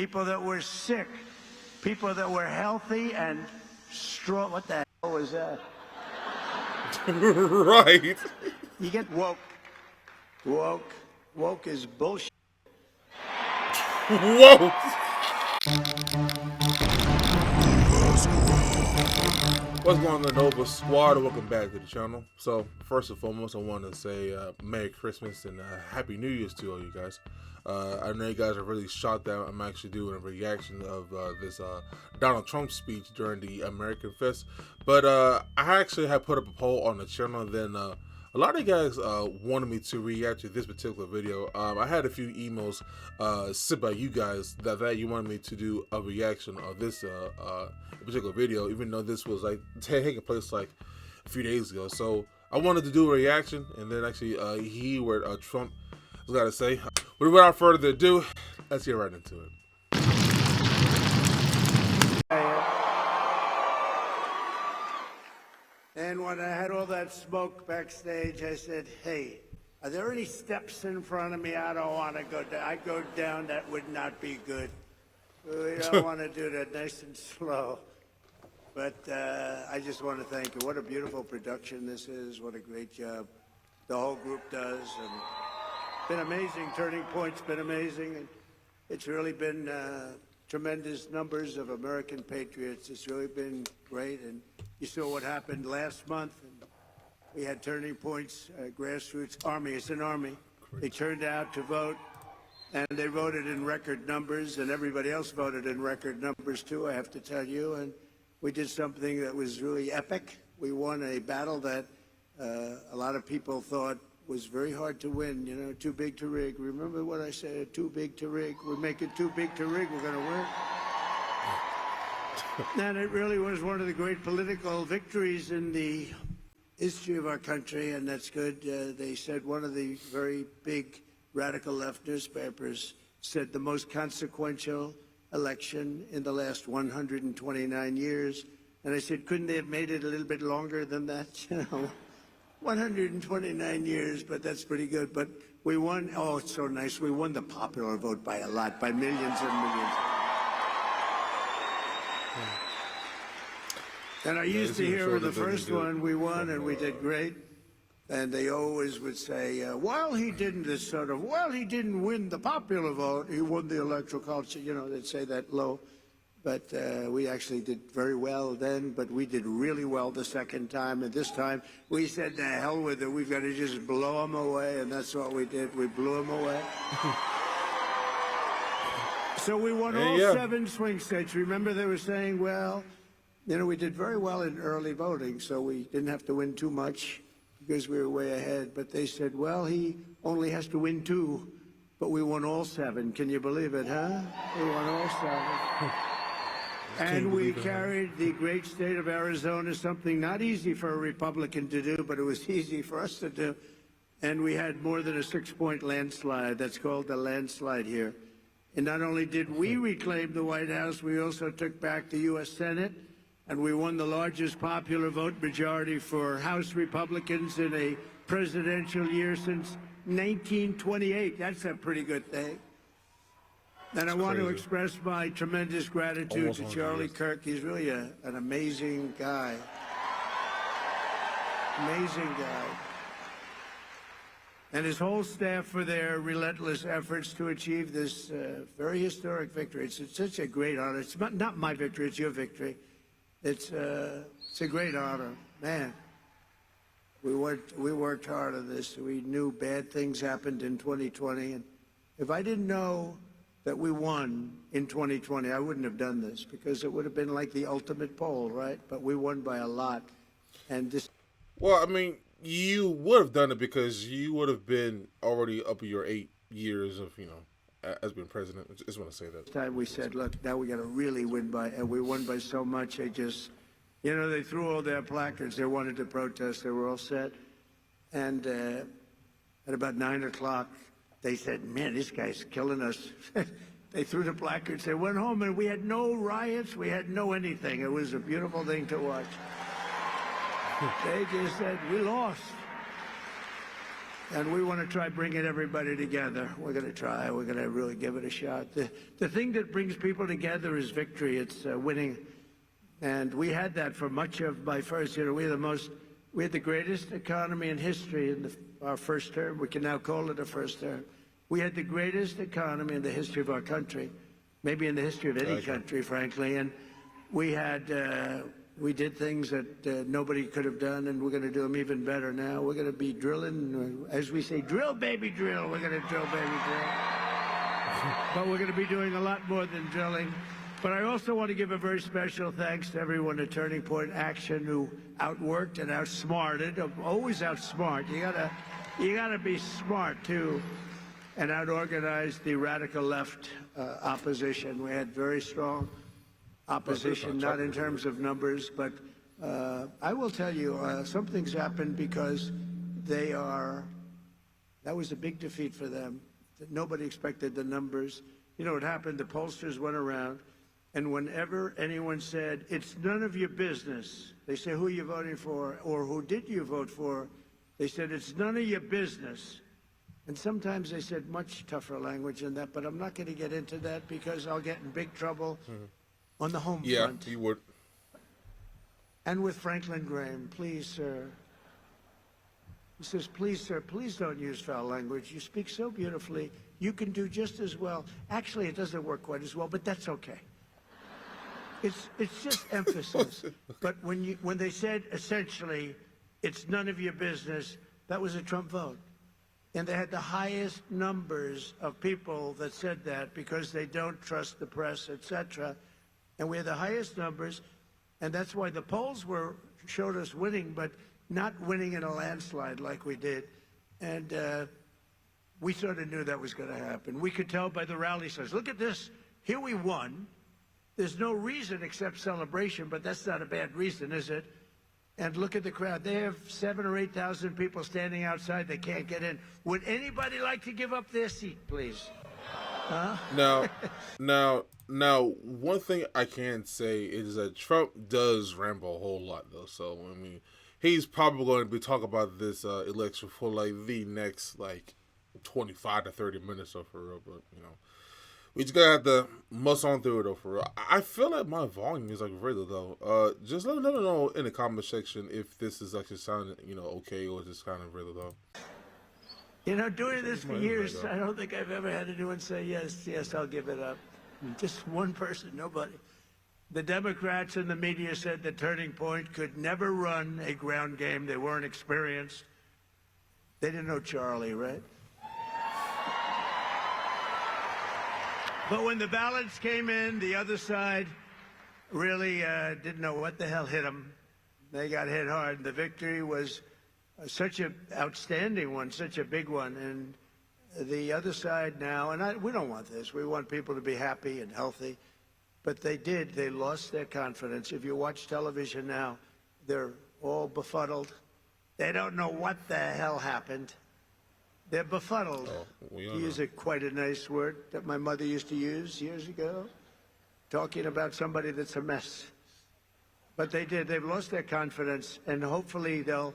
people that were sick, people that were healthy and strong. What the hell was that? Right. You get woke. Woke is bullshit. Whoa. What's going on, the Nova Squad? Welcome back to the channel. So, first and foremost, I want to say Merry Christmas and Happy New Year's to all you guys. I know you guys are really shocked that I'm actually doing a reaction of this Donald Trump speech during the Americafest. But I actually had put up a poll on the channel, and then a lot of you guys wanted me to react to this particular video. I had a few emails sent by you guys that you wanted me to do a reaction of this particular video, even though this was like taking place like a few days ago. So I wanted to do a reaction, and then actually hear what Trump has got to say. But without further ado, let's get right into it. And when I had all that smoke backstage, I said, hey, are there any steps in front of me? I don't want to go down. I go down, that would not be good. We don't want to do that, nice and slow. But I just want to thank you. What a beautiful production this is. What a great job the whole group does. And been amazing. Turning Point's been amazing. And it's really been tremendous numbers of American patriots. It's really been great. And you saw what happened last month. And we had Turning Point's grassroots army. It's an army. Great. They turned out to vote, and they voted in record numbers, and everybody else voted in record numbers too, I have to tell you. And we did something that was really epic. We won a battle that a lot of people thought was very hard to win, you know, too big to rig. Remember what I said, too big to rig? We make it too big to rig, we're going to win. And it really was one of the great political victories in the history of our country, and that's good. They said one of the very big radical left newspapers said the most consequential election in the last 129 years. And I said, couldn't they have made it a little bit longer than that? You know, 129 years, but that's pretty good. But we won. Oh, it's so nice. We won the popular vote by a lot, by millions and millions. And I used to hear with the first one, we won and we did great. And they always would say, well, he didn't he didn't win the popular vote. He won the electoral college. You know, they'd say that low. But we actually did very well then, but we did really well the second time. And this time we said, to hell with it. We've got to just blow them away. And that's what we did. We blew them away. So we won all 7 swing states. Remember they were saying, well, you know, we did very well in early voting, so we didn't have to win too much because we were way ahead. But they said, well, he only has to win 2, but we won all 7. Can you believe it, huh? We won all 7. And we carried the great state of Arizona, something not easy for a Republican to do, but it was easy for us to do. And we had more than a 6-point landslide. That's called the landslide here. And not only did we reclaim the White House, we also took back the U.S. Senate. And we won the largest popular vote majority for House Republicans in a presidential year since 1928. That's a pretty good thing. And I want to express my tremendous gratitude to Charlie Kirk. He's really an amazing guy. Amazing guy. And his whole staff for their relentless efforts to achieve this very historic victory. It's such a great honor. It's not my victory, it's your victory. It's a great honor, man. We worked hard on this. We knew bad things happened in 2020, and if I didn't know that we won in 2020, I wouldn't have done this because it would have been like the ultimate poll, right? But we won by a lot, and this. Well, I mean, you would have done it because you would have been already up in your 8 years of, you know, as being president. I just want to say that. Time we said, look, now we got to really win by, and we won by so much. They just, you know, they threw all their placards. They wanted to protest. They were all set. And at about 9 o'clock, they said, man, this guy's killing us. They threw the placards. They went home, and we had no riots. We had no anything. It was a beautiful thing to watch. They just said, we lost. And we want to try bringing everybody together. We're going to try. We're going to really give it a shot. The thing that brings people together is victory. It's winning. And we had that for much of my first year. We had the greatest economy in history in our first term. We can now call it a first term. We had the greatest economy in the history of our country, maybe in the history of any country, frankly. And we had, we did things that nobody could have done, and we're going to do them even better now. We're going to be drilling, as we say, drill, baby, drill. We're going to drill, baby, drill. But we're going to be doing a lot more than drilling. But I also want to give a very special thanks to everyone at Turning Point Action who outworked and outsmarted, always outsmart. You gotta be smart too, and outorganized the radical left opposition. We had very strong opposition, not in terms of numbers, but I will tell you, something's happened because that was a big defeat for them. Nobody expected the numbers. You know what happened? The pollsters went around, and whenever anyone said, it's none of your business, they say, who are you voting for? Or who did you vote for? They said, it's none of your business. And sometimes they said much tougher language than that, but I'm not going to get into that because I'll get in big trouble on the home front. Yeah, you would. And with Franklin Graham, please, sir. He says, please, sir, please don't use foul language. You speak so beautifully. You can do just as well. Actually, it doesn't work quite as well, but that's okay. It's just emphasis. But when they said, essentially, it's none of your business, that was a Trump vote. And they had the highest numbers of people that said that because they don't trust the press, etc. And we had the highest numbers, and that's why the polls showed us winning, but not winning in a landslide like we did. And we sort of knew that was going to happen. We could tell by the rally size. Look at this. Here we won. There's no reason except celebration, but that's not a bad reason, is it? And look at the crowd. They have 7,000 or 8,000 people standing outside. They can't get in. Would anybody like to give up their seat, please? Huh? Now, one thing I can say is that Trump does ramble a whole lot, though. So, I mean, he's probably going to be talking about this election for, like, the next, 25 to 30 minutes or for real. But, you know, we just gotta have to muscle on through it, though, for real. I feel like my volume is, really low. Just let me know in the comment section if this is actually sounding, okay, or just kind of really low. You know, doing this for years, I don't think I've ever had anyone say, yes, I'll give it up. Just one person, nobody. The Democrats and the media said that Turning Point could never run a ground game. They weren't experienced. They didn't know Charlie, right? But when the ballots came in, the other side really didn't know what the hell hit them. They got hit hard. The victory was such an outstanding one, such a big one. And the other side now, and we don't want this. We want people to be happy and healthy. But they did. They lost their confidence. If you watch television now, they're all befuddled. They don't know what the hell happened. They're befuddled. To use quite a nice word that my mother used to use years ago, talking about somebody that's a mess. But they did. They've lost their confidence, and hopefully they'll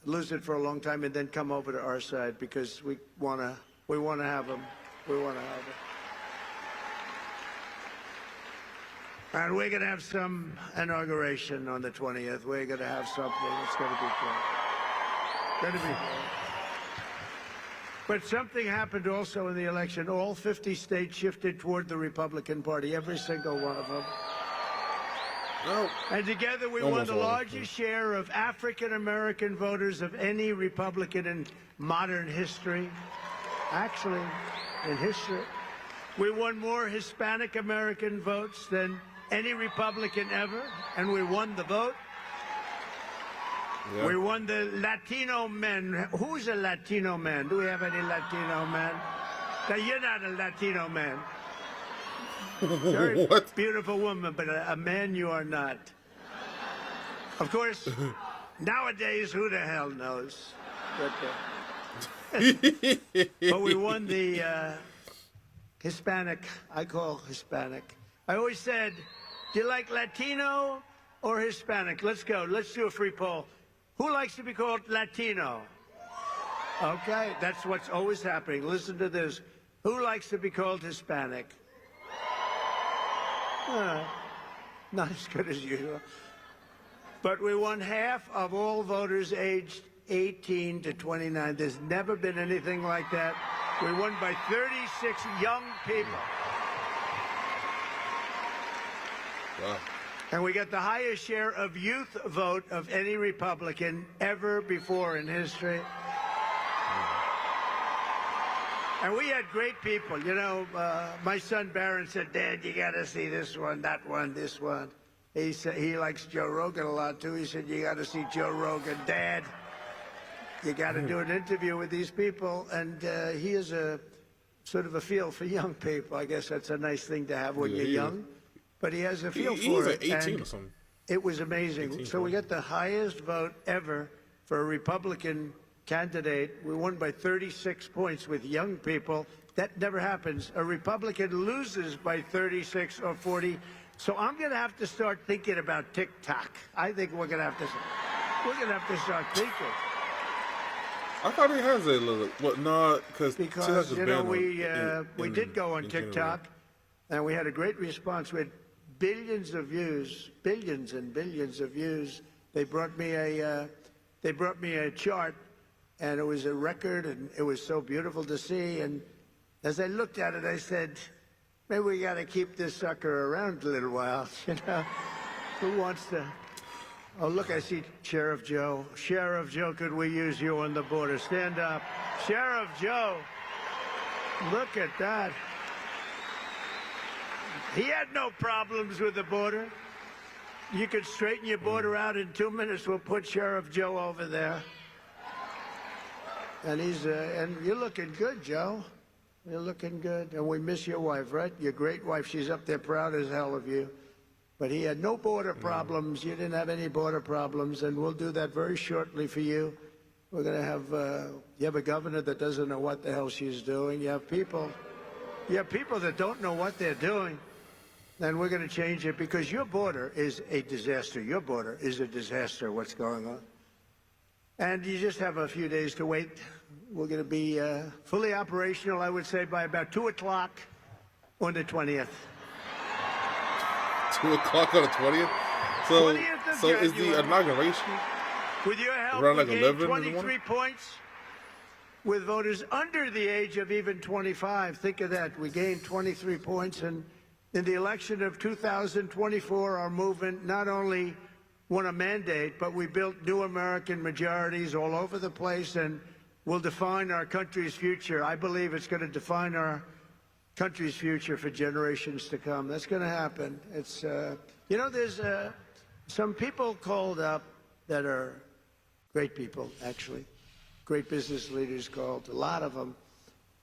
lose it for a long time and then come over to our side because we want to have them. We want to have them. And we're going to have some inauguration on the 20th. We're going to have something. It's going to be great. Going to be great. But something happened also in the election. All 50 states shifted toward the Republican Party, every single one of them. No. And together we won the largest share of African-American voters of any Republican in modern history. Actually, in history. We won more Hispanic-American votes than any Republican ever, and we won the vote. Yep. We won the Latino men. Who's a Latino man? Do we have any Latino men? Now, you're not a Latino man. You're a beautiful woman, but a man you are not. Of course, nowadays, who the hell knows? But we won the Hispanic, I call Hispanic. I always said, do you like Latino or Hispanic? Let's go. Let's do a free poll. Who likes to be called Latino? Okay, that's what's always happening. Listen to this. Who likes to be called Hispanic? Not as good as usual. But we won half of all voters aged 18 to 29. There's never been anything like that. We won by 36 young people. Wow. And we got the highest share of youth vote of any Republican ever before in history. And we had great people. You know, my son Barron said, Dad, you got to see this one, that one, this one. He said he likes Joe Rogan a lot, too. He said, you got to see Joe Rogan. Dad, you got to do an interview with these people. And he is a sort of a feel for young people. I guess that's a nice thing to have when you're young. But he has a feel for it. He's 18 and or something. it was amazing. So we got the highest vote ever for a Republican candidate. We won by 36 points with young people. That never happens. A Republican loses by 36 or 40. So I'm going to have to start thinking about TikTok. I think we're going to have to start thinking. I thought he has a little. What? No, because you know we did go on TikTok, and we had a great response. We had billions of views, billions and billions of views. They brought me a chart, and it was a record, and it was so beautiful to see. And as I looked at it, I said, maybe we got to keep this sucker around a little while. You know, who wants to? Oh, look, I see Sheriff Joe. Sheriff Joe, could we use you on the border? Stand up. Sheriff Joe. Look at that. He had no problems with the border. You could straighten your border out in 2 minutes. We'll put Sheriff Joe over there. And and you're looking good, Joe. You're looking good. And we miss your wife, right? Your great wife. She's up there proud as hell of you. But he had no border problems. You didn't have any border problems, and we'll do that very shortly for you. We're going to have, you have a governor that doesn't know what the hell she's doing. You have people that don't know what they're doing. And we're going to change it because your border is a disaster. Your border is a disaster, what's going on. And you just have a few days to wait. We're going to be fully operational, I would say, by about 2 o'clock on the 20th. 2 o'clock on the 20th? So, 20th of so is the January. inauguration With your help, around like we 11 gained in the 23 morning? points with voters under the age of even 25. Think of that. We gained 23 points. And in the election of 2024, our movement not only won a mandate, but we built new American majorities all over the place and will define our country's future. I believe it's going to define our country's future for generations to come. That's going to happen. It's, you know, there's some people called up that are great people, actually. Great business leaders called, a lot of them.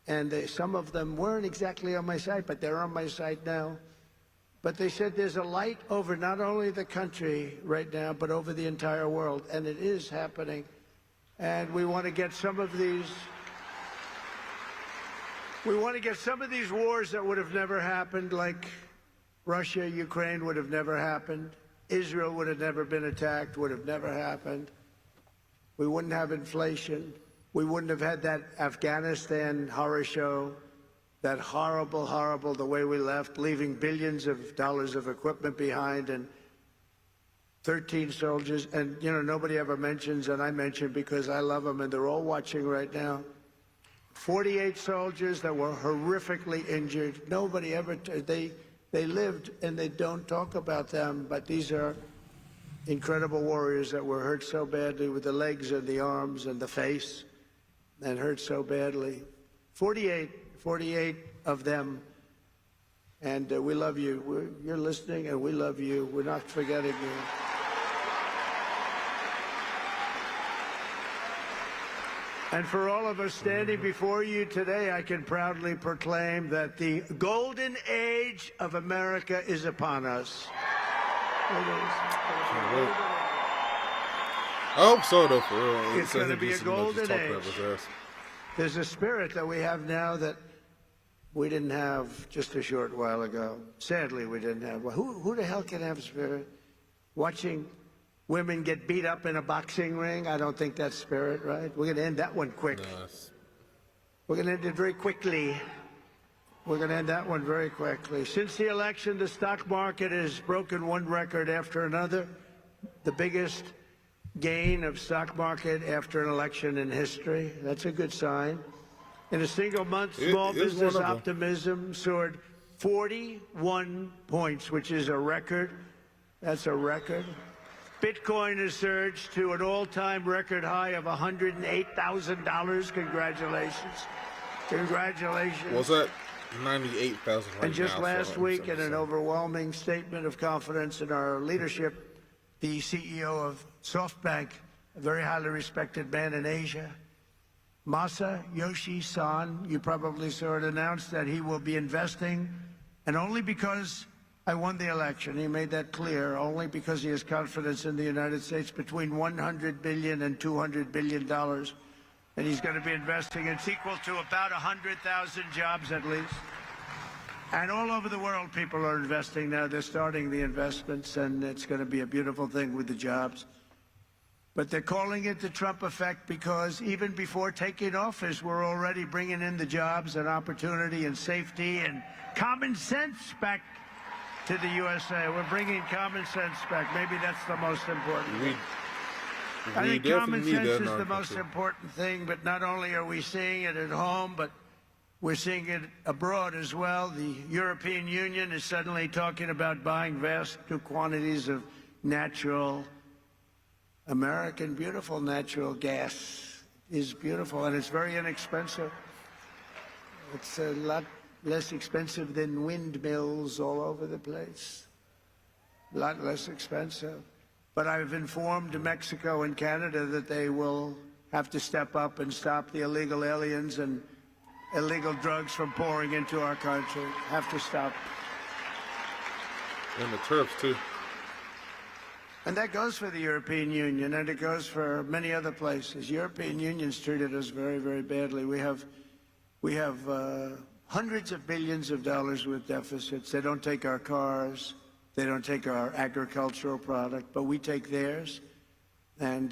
And some of them weren't exactly on my side, but they're on my side now. But they said there's a light over not only the country right now, but over the entire world. And it is happening. And we want to get some of these... We want to get some of these wars that would have never happened, like Russia, Ukraine would have never happened. Israel would have never been attacked, would have never happened. We wouldn't have inflation. We wouldn't have had that Afghanistan horror show, that horrible, horrible, the way we left, leaving billions of dollars of equipment behind and 13 soldiers. And, you know, nobody ever mentions, and I mention because I love them, and they're all watching right now. 48 soldiers that were horrifically injured. Nobody ever, they lived and they don't talk about them, but these are incredible warriors that were hurt so badly with the legs and the arms and the face and hurt so badly. 48 of them. And we love you. You're listening and we love you. We're not forgetting you. And for all of us standing before you today, I can proudly proclaim that the golden age of America is upon us. I hope so, though, for real. It's going to be a golden age. There's a spirit that we have now that we didn't have just a short while ago. Sadly, we didn't have. Who the hell can have spirit? Watching women get beat up in a boxing ring. I don't think that's spirit, right? We're going to end that one quick. Nice. We're going to end it very quickly. We're going to end that one very quickly. Since the election, the stock market has broken one record after another. The biggest gain of stock market after an election in history. That's a good sign. In a single month, small business optimism soared 41 points, which is a record. That's a record. Bitcoin has surged to an all-time record high of $108,000. Congratulations. Congratulations. What's that? 98,000 right now. And just last so week, in an overwhelming statement of confidence in our leadership, the CEO of SoftBank, a very highly respected man in Asia, Masayoshi Son, you probably saw it, announced that he will be investing, and only because I won the election, he made that clear, only because he has confidence in the United States, between $100 billion and $200 billion. And he's going to be investing. It's equal to about 100,000 jobs at least. And all over the world, people are investing now. They're starting the investments, and it's going to be a beautiful thing with the jobs. But they're calling it the Trump effect because even before taking office, we're already bringing in the jobs and opportunity and safety and common sense back to the USA. We're bringing common sense back. Maybe that's the most important thing. I think common sense is the most important thing, but not only are we seeing it at home, but we're seeing it abroad as well. The European Union is suddenly talking about buying vast quantities of natural, American, beautiful natural gas. Is beautiful, and it's very inexpensive. It's a lot less expensive than windmills all over the place. A lot less expensive. But I've informed Mexico and Canada that they will have to step up and stop the illegal aliens and illegal drugs from pouring into our country. Have to stop. And the Turks, too. And that goes for the European Union, and it goes for many other places. European Union's treated us very, very badly. We have hundreds of billions of dollars with deficits. They don't take our cars. They don't take our agricultural product, but we take theirs. And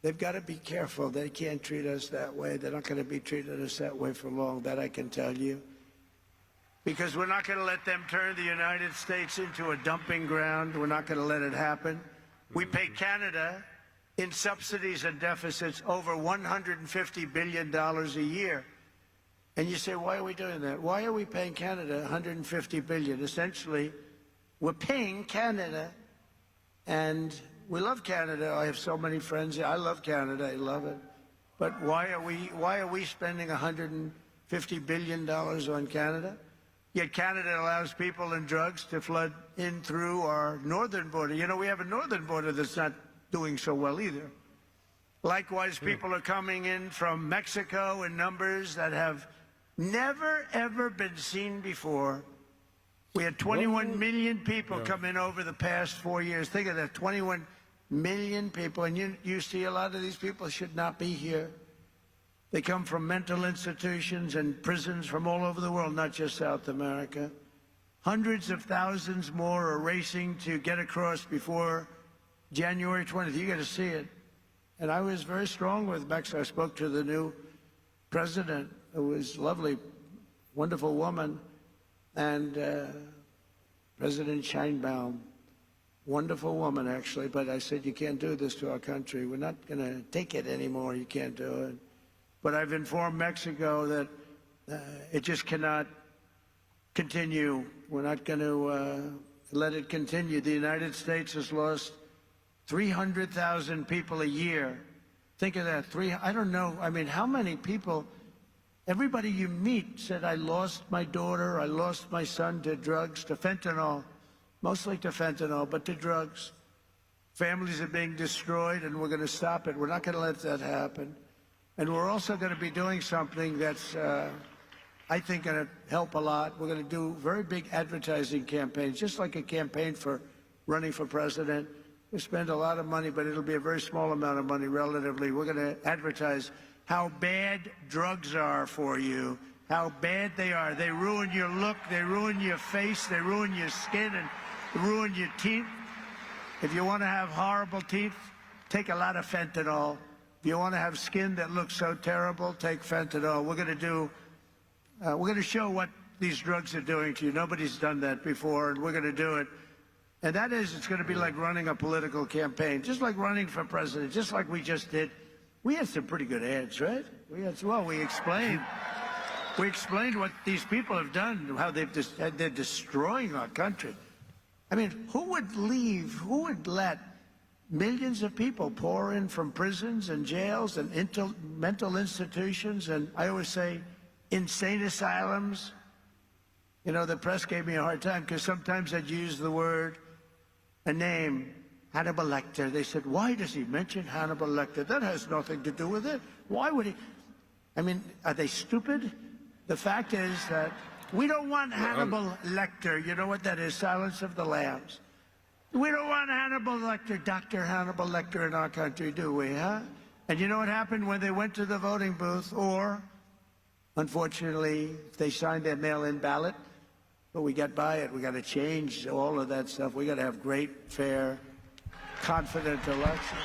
they've got to be careful. They can't treat us that way. They're not going to be treating us that way for long, that I can tell you. Because we're not going to let them turn the United States into a dumping ground. We're not going to let it happen. We pay Canada in subsidies and deficits over $150 billion a year. And you say, why are we doing that? Why are we paying Canada $150 billion? Essentially, we're paying Canada, and we love Canada. I have so many friends here. I love Canada. I love it. But why are we spending $150 billion on Canada? Yet Canada allows people and drugs to flood in through our northern border. You know, we have a northern border that's not doing so well either. Likewise, people are coming in from Mexico in numbers that have never, ever been seen before. We had 21 million people come in over the past 4 years. Think of that, 21 million people. And you see a lot of these people should not be here. They come from mental institutions and prisons from all over the world, not just South America. Hundreds of thousands more are racing to get across before January 20th. You got to see it. And I was very strong with Mexico. I spoke to the new president, who was lovely, wonderful woman, and President Sheinbaum, wonderful woman, actually. But I said, you can't do this to our country. We're not going to take it anymore. You can't do it. But I've informed Mexico that it just cannot continue. We're not going to let it continue. The United States has lost 300,000 people a year. Think of that. I don't know. I mean, how many people, everybody you meet said, I lost my daughter, I lost my son to drugs, to fentanyl, mostly to fentanyl, but to drugs. Families are being destroyed, and we're going to stop it. We're not going to let that happen. And we're also going to be doing something that's, I think, going to help a lot. We're going to do very big advertising campaigns, just like a campaign for running for president. We spend a lot of money, but it'll be a very small amount of money relatively. We're going to advertise how bad drugs are for you, how bad they are. They ruin your look, they ruin your face, they ruin your skin, and ruin your teeth. If you want to have horrible teeth, take a lot of fentanyl. If you want to have skin that looks so terrible, take fentanyl. We're going to show what these drugs are doing to you. Nobody's done that before, and we're going to do it. And that is, it's going to be like running a political campaign, just like running for president, just like we just did. We had some pretty good ads, right? We explained what these people have done, how they're destroying our country. I mean, who would let millions of people pour in from prisons and jails and mental institutions, and I always say insane asylums? You know, the press gave me a hard time because sometimes I'd use the word, a name, Hannibal Lecter. They said, why does he mention Hannibal Lecter? That has nothing to do with it. Why would he? I mean, are they stupid? The fact is that we don't want Hannibal Lecter. You know what that is? Silence of the Lambs. We don't want Hannibal Lecter, Dr. Hannibal Lecter in our country, do we, huh? And you know what happened when they went to the voting booth? Or, unfortunately, they signed their mail-in ballot, but we got by it. We got to change all of that stuff. We got to have great, fair, confident elections.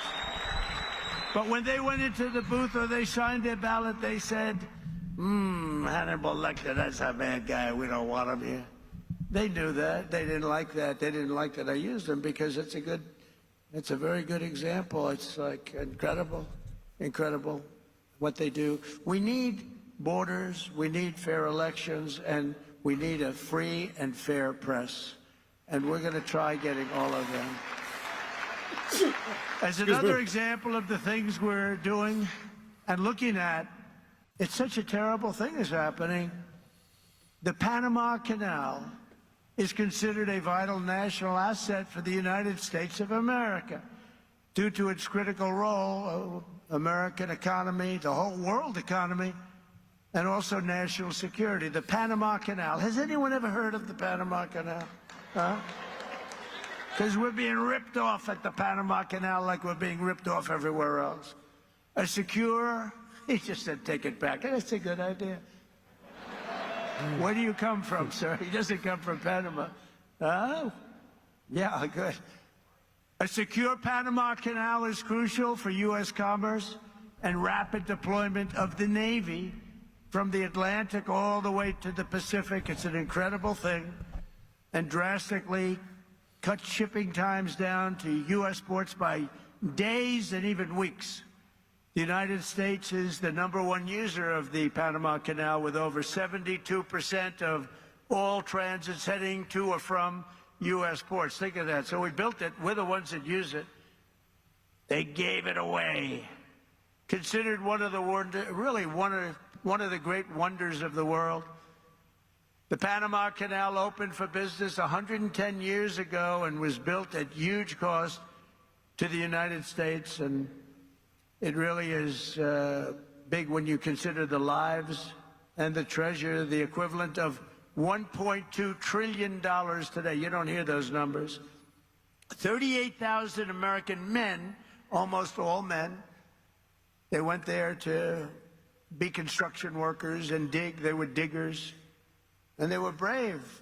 But when they went into the booth or they signed their ballot, they said, Hannibal Lecter, that's a bad guy. We don't want him here. They knew that. They didn't like that. They didn't like that I used them because it's a very good example. It's like incredible what they do. We need borders, we need fair elections, and we need a free and fair press. And we're going to try getting all of them. As another example of the things we're doing and looking at, it's such a terrible thing is happening. The Panama Canal is considered a vital national asset for the United States of America due to its critical role, American economy, the whole world economy, and also national security. The Panama Canal. Has anyone ever heard of the Panama Canal? Huh? Because we're being ripped off at the Panama Canal like we're being ripped off everywhere else. A secure, he just said take it back. That's a good idea. Where do you come from, sir? He doesn't come from Panama. Oh, yeah, good. A secure Panama Canal is crucial for U.S. commerce and rapid deployment of the Navy from the Atlantic all the way to the Pacific. It's an incredible thing, and drastically cut shipping times down to U.S. ports by days and even weeks. The United States is the #1 user of the Panama Canal, with over 72% of all transits heading to or from U.S. ports. Think of that. So we built it. We're the ones that use it. They gave it away. Considered one of the one of the great wonders of the world. The Panama Canal opened for business 110 years ago and was built at huge cost to the United States, and it really is big when you consider the lives and the treasure, the equivalent of $1.2 trillion today. You don't hear those numbers. 38,000 American men, almost all men, they went there to be construction workers and dig. They were diggers, and they were brave.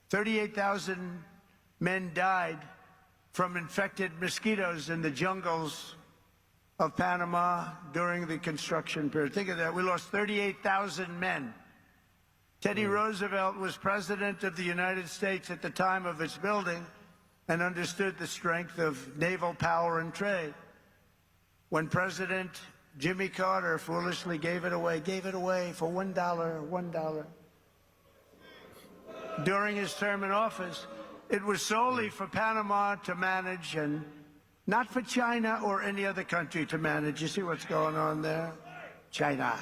38,000 men died from infected mosquitoes in the jungles of Panama during the construction period. Think of that. We lost 38,000 men. Teddy Roosevelt was president of the United States at the time of its building and understood the strength of naval power and trade. When President Jimmy Carter foolishly gave it away for $1. During his term in office, it was solely for Panama to manage and not for China or any other country to manage. You see what's going on there? China.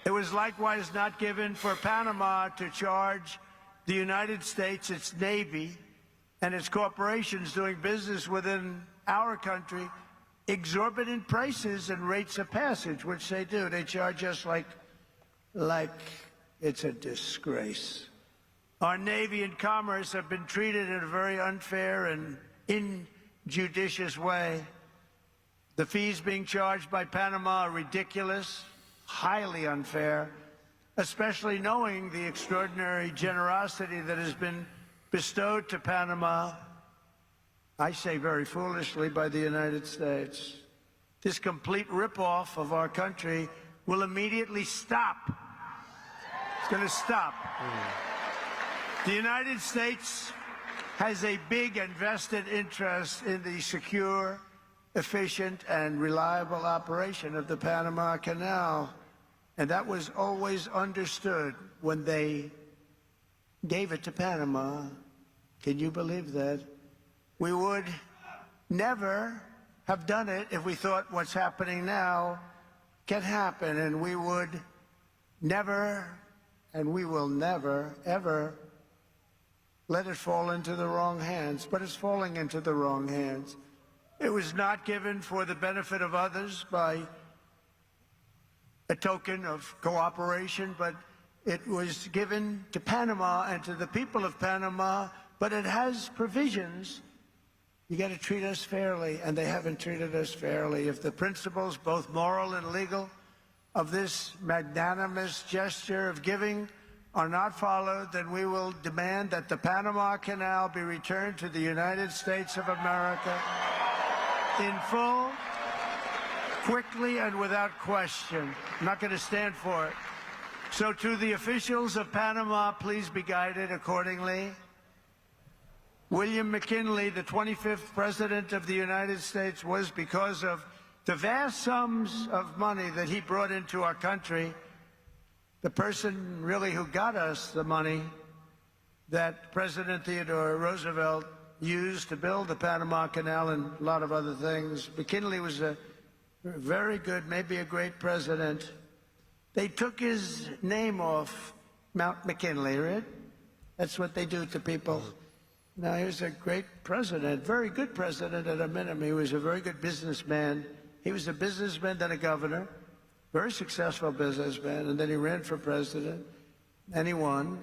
It was likewise not given for Panama to charge the United States, its Navy, and its corporations doing business within our country exorbitant prices and rates of passage, which they do. They charge us like it's a disgrace. Our Navy and commerce have been treated in a very unfair and injudicious way. The fees being charged by Panama are ridiculous, highly unfair, especially knowing the extraordinary generosity that has been bestowed to Panama, I say very foolishly, by the United States. This complete ripoff of our country will immediately stop. It's going to stop. The United States has a big and vested interest in the secure, efficient, and reliable operation of the Panama Canal. And that was always understood when they gave it to Panama. Can you believe that? We would never have done it if we thought what's happening now can happen, and we would never, and we will never, ever let it fall into the wrong hands. But it's falling into the wrong hands. It was not given for the benefit of others by a token of cooperation, but it was given to Panama and to the people of Panama, but it has provisions. You got to treat us fairly, and they haven't treated us fairly. If the principles, both moral and legal, of this magnanimous gesture of giving are not followed, then we will demand that the Panama Canal be returned to the United States of America in full, quickly, and without question. I'm not going to stand for it. So to the officials of Panama, please be guided accordingly. William McKinley, the 25th President of the United States, was because of the vast sums of money that he brought into our country, the person really who got us the money that President Theodore Roosevelt used to build the Panama Canal and a lot of other things. McKinley was a very good, maybe a great president. They took his name off Mount McKinley, right? That's what they do to people. Now, he was a great president, very good president at a minimum. He was a very good businessman. He was a businessman, then a governor, very successful businessman, and then he ran for president, and he won.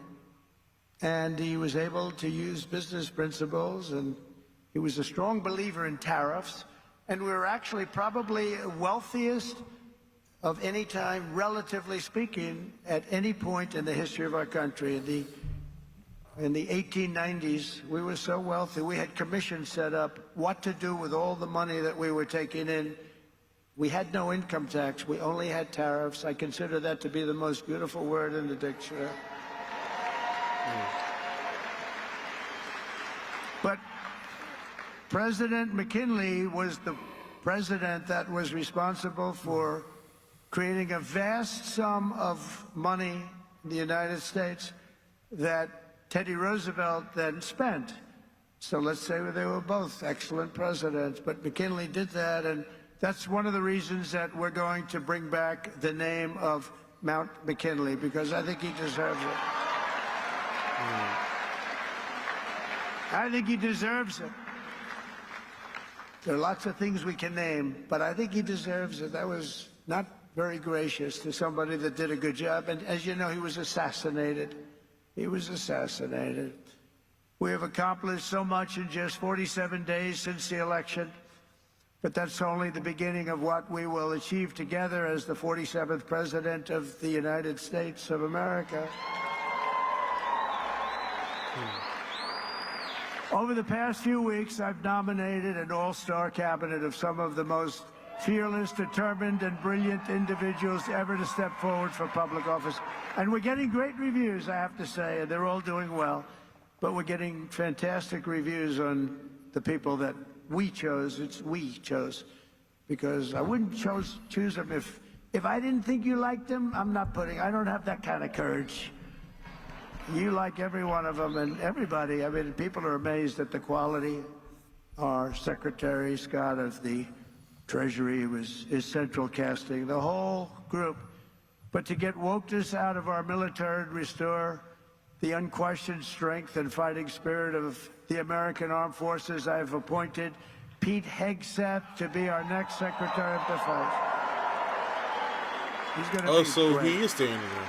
And he was able to use business principles, and he was a strong believer in tariffs. And we were actually probably wealthiest of any time, relatively speaking, at any point in the history of our country. In the 1890s, we were so wealthy, we had commissions set up what to do with all the money that we were taking in. We had no income tax. We only had tariffs. I consider that to be the most beautiful word in the dictionary. But President McKinley was the president that was responsible for creating a vast sum of money in the United States that Teddy Roosevelt then spent. So let's say they were both excellent presidents, but McKinley did that, and that's one of the reasons that we're going to bring back the name of Mount McKinley, because I think he deserves it. I think he deserves it. There are lots of things we can name, but I think he deserves it. That was not very gracious to somebody that did a good job, and as you know, he was assassinated. He was assassinated. We have accomplished so much in just 47 days since the election, but that's only the beginning of what we will achieve together as the 47th President of the United States of America. Over the past few weeks, I've nominated an all-star cabinet of some of the most fearless, determined, and brilliant individuals ever to step forward for public office. And we're getting great reviews, I have to say, and they're all doing well. But we're getting fantastic reviews on the people that we chose. It's we chose. Because I wouldn't choose them if I didn't think you liked them. I don't have that kind of courage. You like every one of them, and everybody. I mean, people are amazed at the quality. Our Secretary Scott of the Treasury is central casting, the whole group. But to get wokeness out of our military and restore the unquestioned strength and fighting spirit of the American Armed Forces, I have appointed Pete Hegseth to be our next Secretary of Defense. He's going to be so great. he is staying there.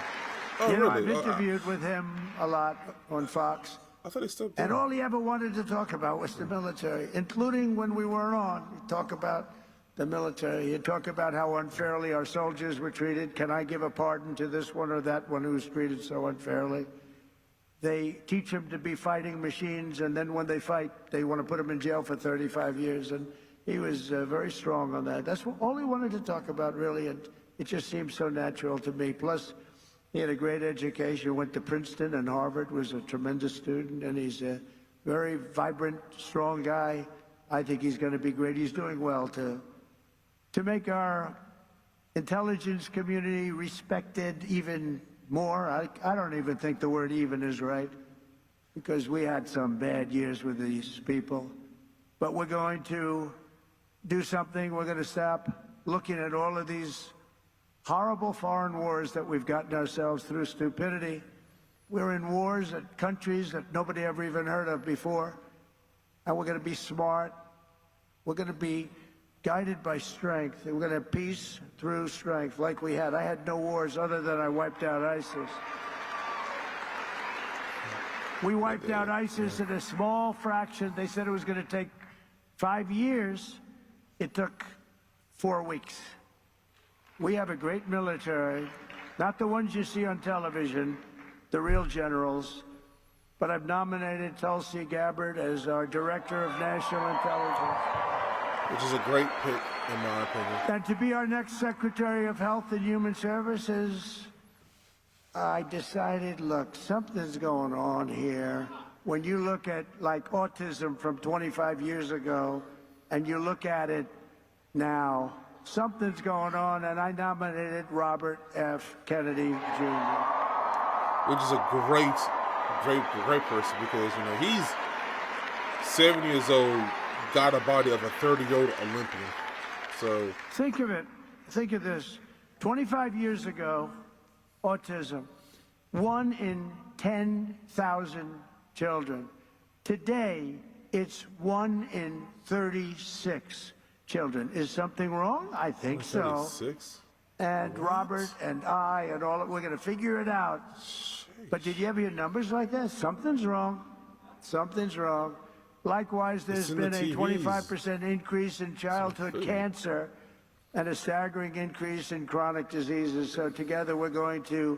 Oh, You know, really? I've interviewed with him a lot on Fox. I thought he still. And all he ever wanted to talk about was the military, including when we weren't on. He'd talk about the military. You talk about how unfairly our soldiers were treated. Can I give a pardon to this one or that one who was treated so unfairly? They teach them to be fighting machines, and then when they fight, they want to put them in jail for 35 years. And he was very strong on that. That's all he wanted to talk about, really, and it just seems so natural to me. Plus, he had a great education, went to Princeton and Harvard, was a tremendous student, and he's a very vibrant, strong guy. I think he's going to be great. He's doing well to make our intelligence community respected even more. I don't even think the word even is right, because we had some bad years with these people. But we're going to do something. We're going to stop looking at all of these horrible foreign wars that we've gotten ourselves through stupidity. We're in wars at countries that nobody ever even heard of before. And we're going to be smart. We're going to be guided by strength. And we're going to have peace through strength like we had. I had no wars other than I wiped out ISIS. We wiped out ISIS in a small fraction. They said it was going to take 5 years. It took 4 weeks. We have a great military, not the ones you see on television, the real generals, but I've nominated Tulsi Gabbard as our Director of National Intelligence. Which is a great pick, in my opinion. And to be our next Secretary of Health and Human Services, I decided, look, something's going on here. When you look at, like, autism from 25 years ago, and you look at it now, something's going on, and I nominated Robert F. Kennedy Jr. Which is a great person, because, you know, he's 70 years old, got a body of a 30-year-old Olympian. So think of it. Think of this. 25 years ago, autism, 1 in 10,000 children. Today, it's 1 in 36 children. Is something wrong? I think so. 36? And what? Robert and I and all, we're going to figure it out. But did you ever hear numbers like that? Something's wrong. Something's wrong. Likewise, there's been a 25% increase in childhood cancer and a staggering increase in chronic diseases. So together we're going to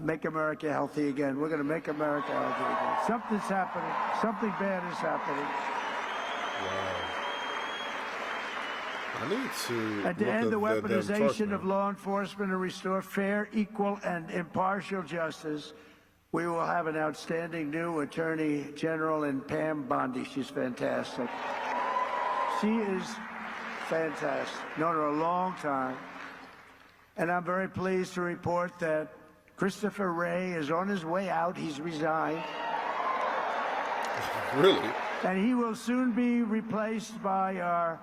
make America healthy again. We're going to make America healthy again. Something's happening. Something bad is happening. Wow. I need to... And to end the weaponization of law enforcement and restore fair, equal, and impartial justice, we will have an outstanding new Attorney General in Pam Bondi. She's fantastic. She is fantastic. Known her a long time. And I'm very pleased to report that Christopher Wray is on his way out. He's resigned. Really? And he will soon be replaced by our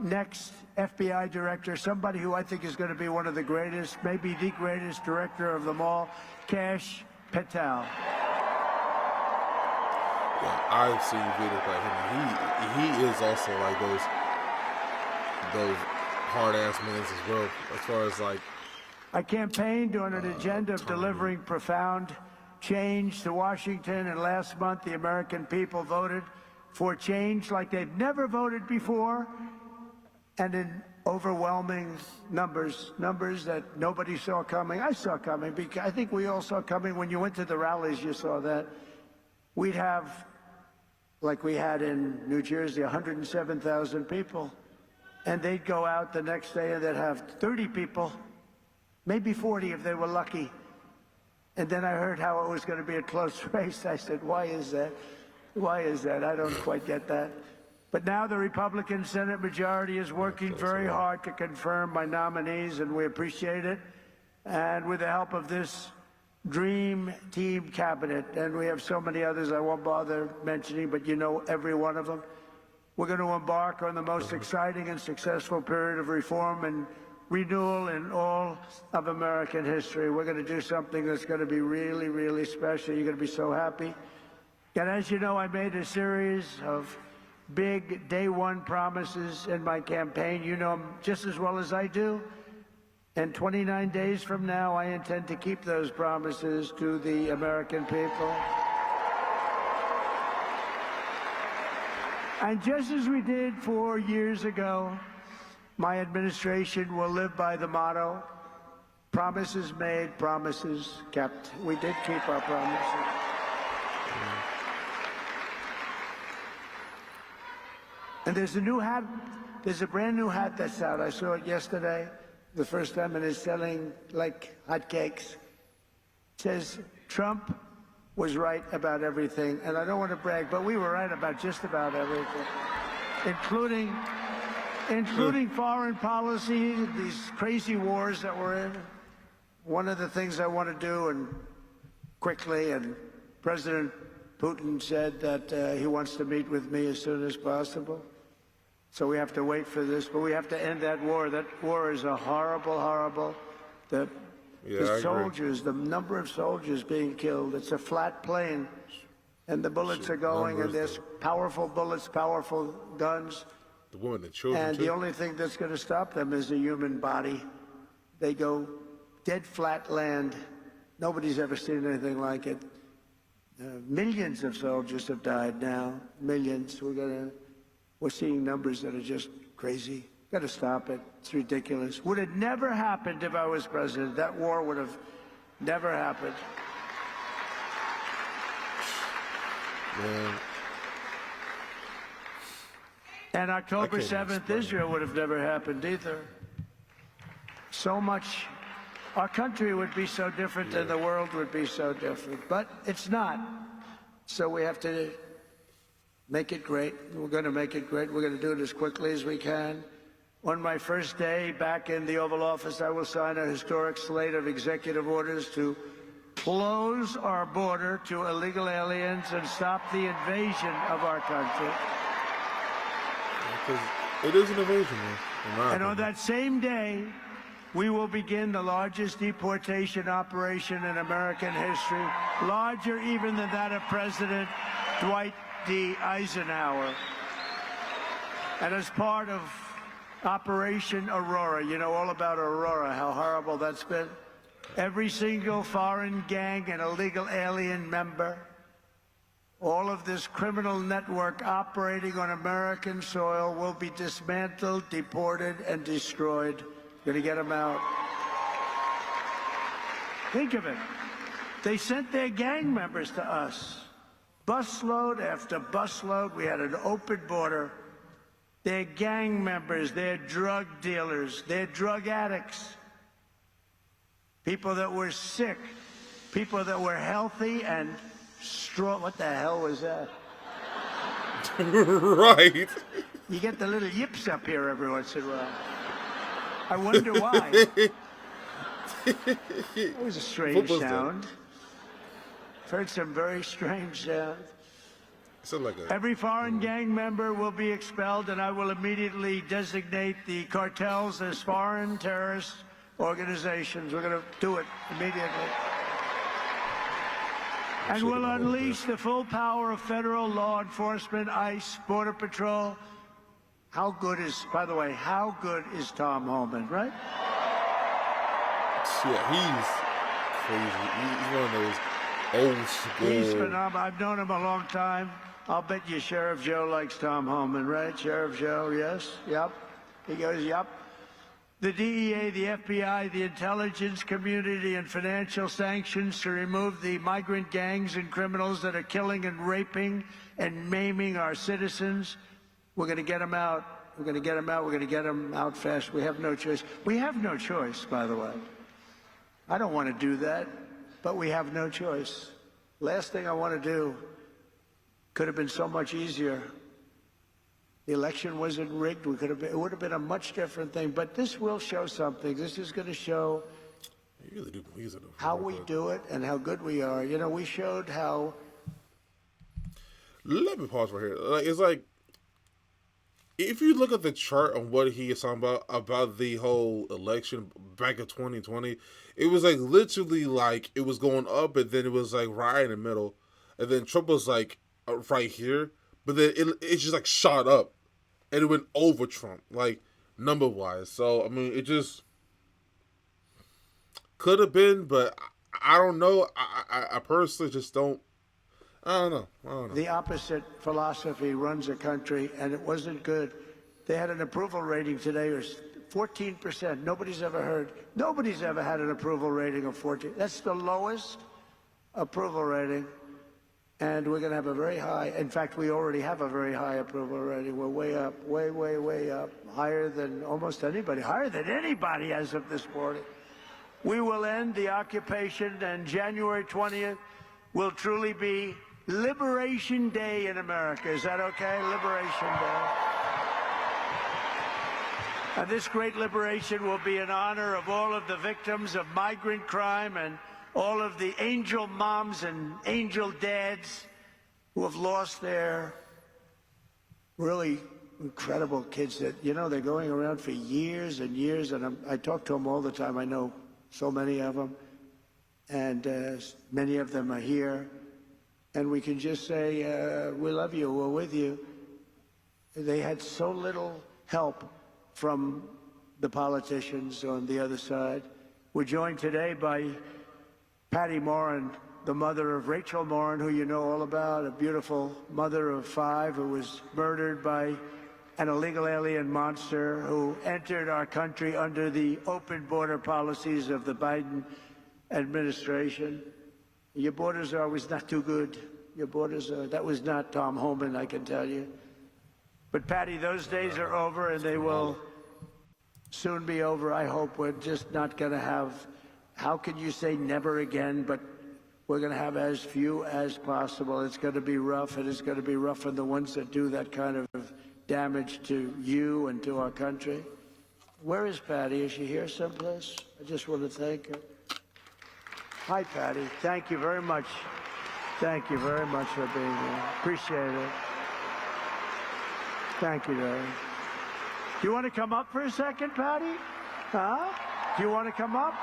next FBI director, somebody who I think is going to be one of the greatest, maybe the greatest director of them all, Kash Patel. Yeah, I've seen videos like him. He is also like those hard-ass men as well, as far as like... I campaigned on an agenda of delivering profound change to Washington, and last month the American people voted for change like they've never voted before, and in overwhelming numbers that nobody saw coming. I saw coming, because I think we all saw coming. When you went to the rallies, you saw that. We'd have, like we had in New Jersey, 107,000 people, and they'd go out the next day and they'd have 30 people, maybe 40 if they were lucky. And then I heard how it was going to be a close race. I said, why is that? Why is that? I don't quite get that. But now the Republican Senate majority is working very hard to confirm my nominees, and we appreciate it. And with the help of this dream team cabinet, and we have so many others I won't bother mentioning, but you know every one of them, we're going to embark on the most exciting and successful period of reform and renewal in all of American history. We're going to do something that's going to be really, really special. You're going to be so happy. And as you know, I made a series of big day one promises in my campaign. You know them just as well as I do. And 29 days from now, I intend to keep those promises to the American people. And just as we did 4 years ago, My administration will live by the motto, promises made, promises kept. We did keep our promises. And there's a new hat, there's a brand new hat that's out. I saw it yesterday, the first time, and it's selling like hotcakes. It says, Trump was right about everything. And I don't want to brag, but we were right about just about everything, including foreign policy, these crazy wars that we're in. One of the things I want to do, and quickly, and President Putin said that he wants to meet with me as soon as possible. So we have to wait for this, but we have to end that war. That war is a horrible, horrible. The soldiers, the number of soldiers being killed, it's a flat plane, and the bullets are going, and there's powerful bullets, powerful guns. The women, the children, and the only thing that's going to stop them is the human body. They go dead flat land. Nobody's ever seen anything like it. Millions of soldiers have died now. Millions. We're seeing numbers that are just crazy. Got to stop it. It's ridiculous. Would have never happened if I was president. That war would have never happened. Man. And October 7th, Israel would have never happened either. So much. Our country would be so different and the world would be so different. But it's not. So we have to make it great. We're going to make it great. We're going to do it as quickly as we can. On my first day back in the Oval Office, I will sign a historic slate of executive orders to close our border to illegal aliens and stop the invasion of our country. Because it is an invasion, man. And on that same day, we will begin the largest deportation operation in American history, larger even than that of President Dwight D. Eisenhower. And as part of Operation Aurora, you know all about Aurora, how horrible that's been. Every single foreign gang and illegal alien member, all of this criminal network operating on American soil will be dismantled, deported, and destroyed. Going to get them out. Think of it. They sent their gang members to us. Busload after busload. We had an open border. They're gang members. They're drug dealers. They're drug addicts. People that were sick. People that were healthy and strong. What the hell was that? Right. You get the little yips up here every once in a while. I wonder why. That was a strange sound. I've heard some very strange sounds. Every foreign gang member will be expelled, and I will immediately designate the cartels as foreign terrorist organizations. We're going to do it immediately. And we'll unleash the full power of federal law enforcement, ICE, Border Patrol. How good is, by the way, how good is Tom Homan, right? Yeah, he's crazy. He's one of those old school. He's phenomenal. I've known him a long time. I'll bet you Sheriff Joe likes Tom Homan, right? Sheriff Joe, yes, yep. He goes, yep. The DEA, the FBI, the intelligence community, and financial sanctions to remove the migrant gangs and criminals that are killing and raping and maiming our citizens. We're going to get them out. We're going to get them out. We're going to get them out fast. We have no choice. We have no choice, by the way. I don't want to do that, but we have no choice. Last thing I want to do could have been so much easier. The election wasn't rigged. It would have been a much different thing. But this will show something. This is going to show how we do it and how good we are. You know, we showed how. Let me pause right here. It's like, if you look at the chart on what he is talking about the whole election back in 2020, it was like literally like it was going up, and then it was like right in the middle, and then Trump was like right here, but then it just like shot up, and it went over Trump, like number wise. So I mean, it just could have been, but I don't know. I personally just don't. I don't know. The opposite philosophy runs a country, and it wasn't good. They had an approval rating today, or 14%. Nobody's ever had an approval rating of 14. That's the lowest approval rating. And we're going to have a very high, in fact, we already have a very high approval rating. We're way up, way up, higher than almost anybody, higher than anybody as of this morning. We will end the occupation, and January 20th will truly be Liberation Day in America. Is that okay? Liberation Day. And this great liberation will be in honor of all of the victims of migrant crime and all of the angel moms and angel dads who have lost their really incredible kids that, you know, they're going around for years and years. And I talk to them all the time. I know so many of them. And many of them are here. And we can just say, we love you, we're with you. They had so little help from the politicians on the other side. We're joined today by Patty Morin, the mother of Rachel Morin, who you know all about, a beautiful mother of 5 who was murdered by an illegal alien monster who entered our country under the open border policies of the Biden administration. Your borders are always not too good. Your borders are, that was not Tom Homan, I can tell you. But Patty, those days are over, and they will soon be over. I hope we're just not going to have, how can you say never again, but we're going to have as few as possible. It's going to be rough, and it's going to be rough on the ones that do that kind of damage to you and to our country. Where is Patty? Is she here someplace? I just want to thank her. Hi, Patty. Thank you very much. Thank you very much for being here. Appreciate it. Thank you, darling. Do you want to come up for a second, Patty? Huh? Do you want to come up?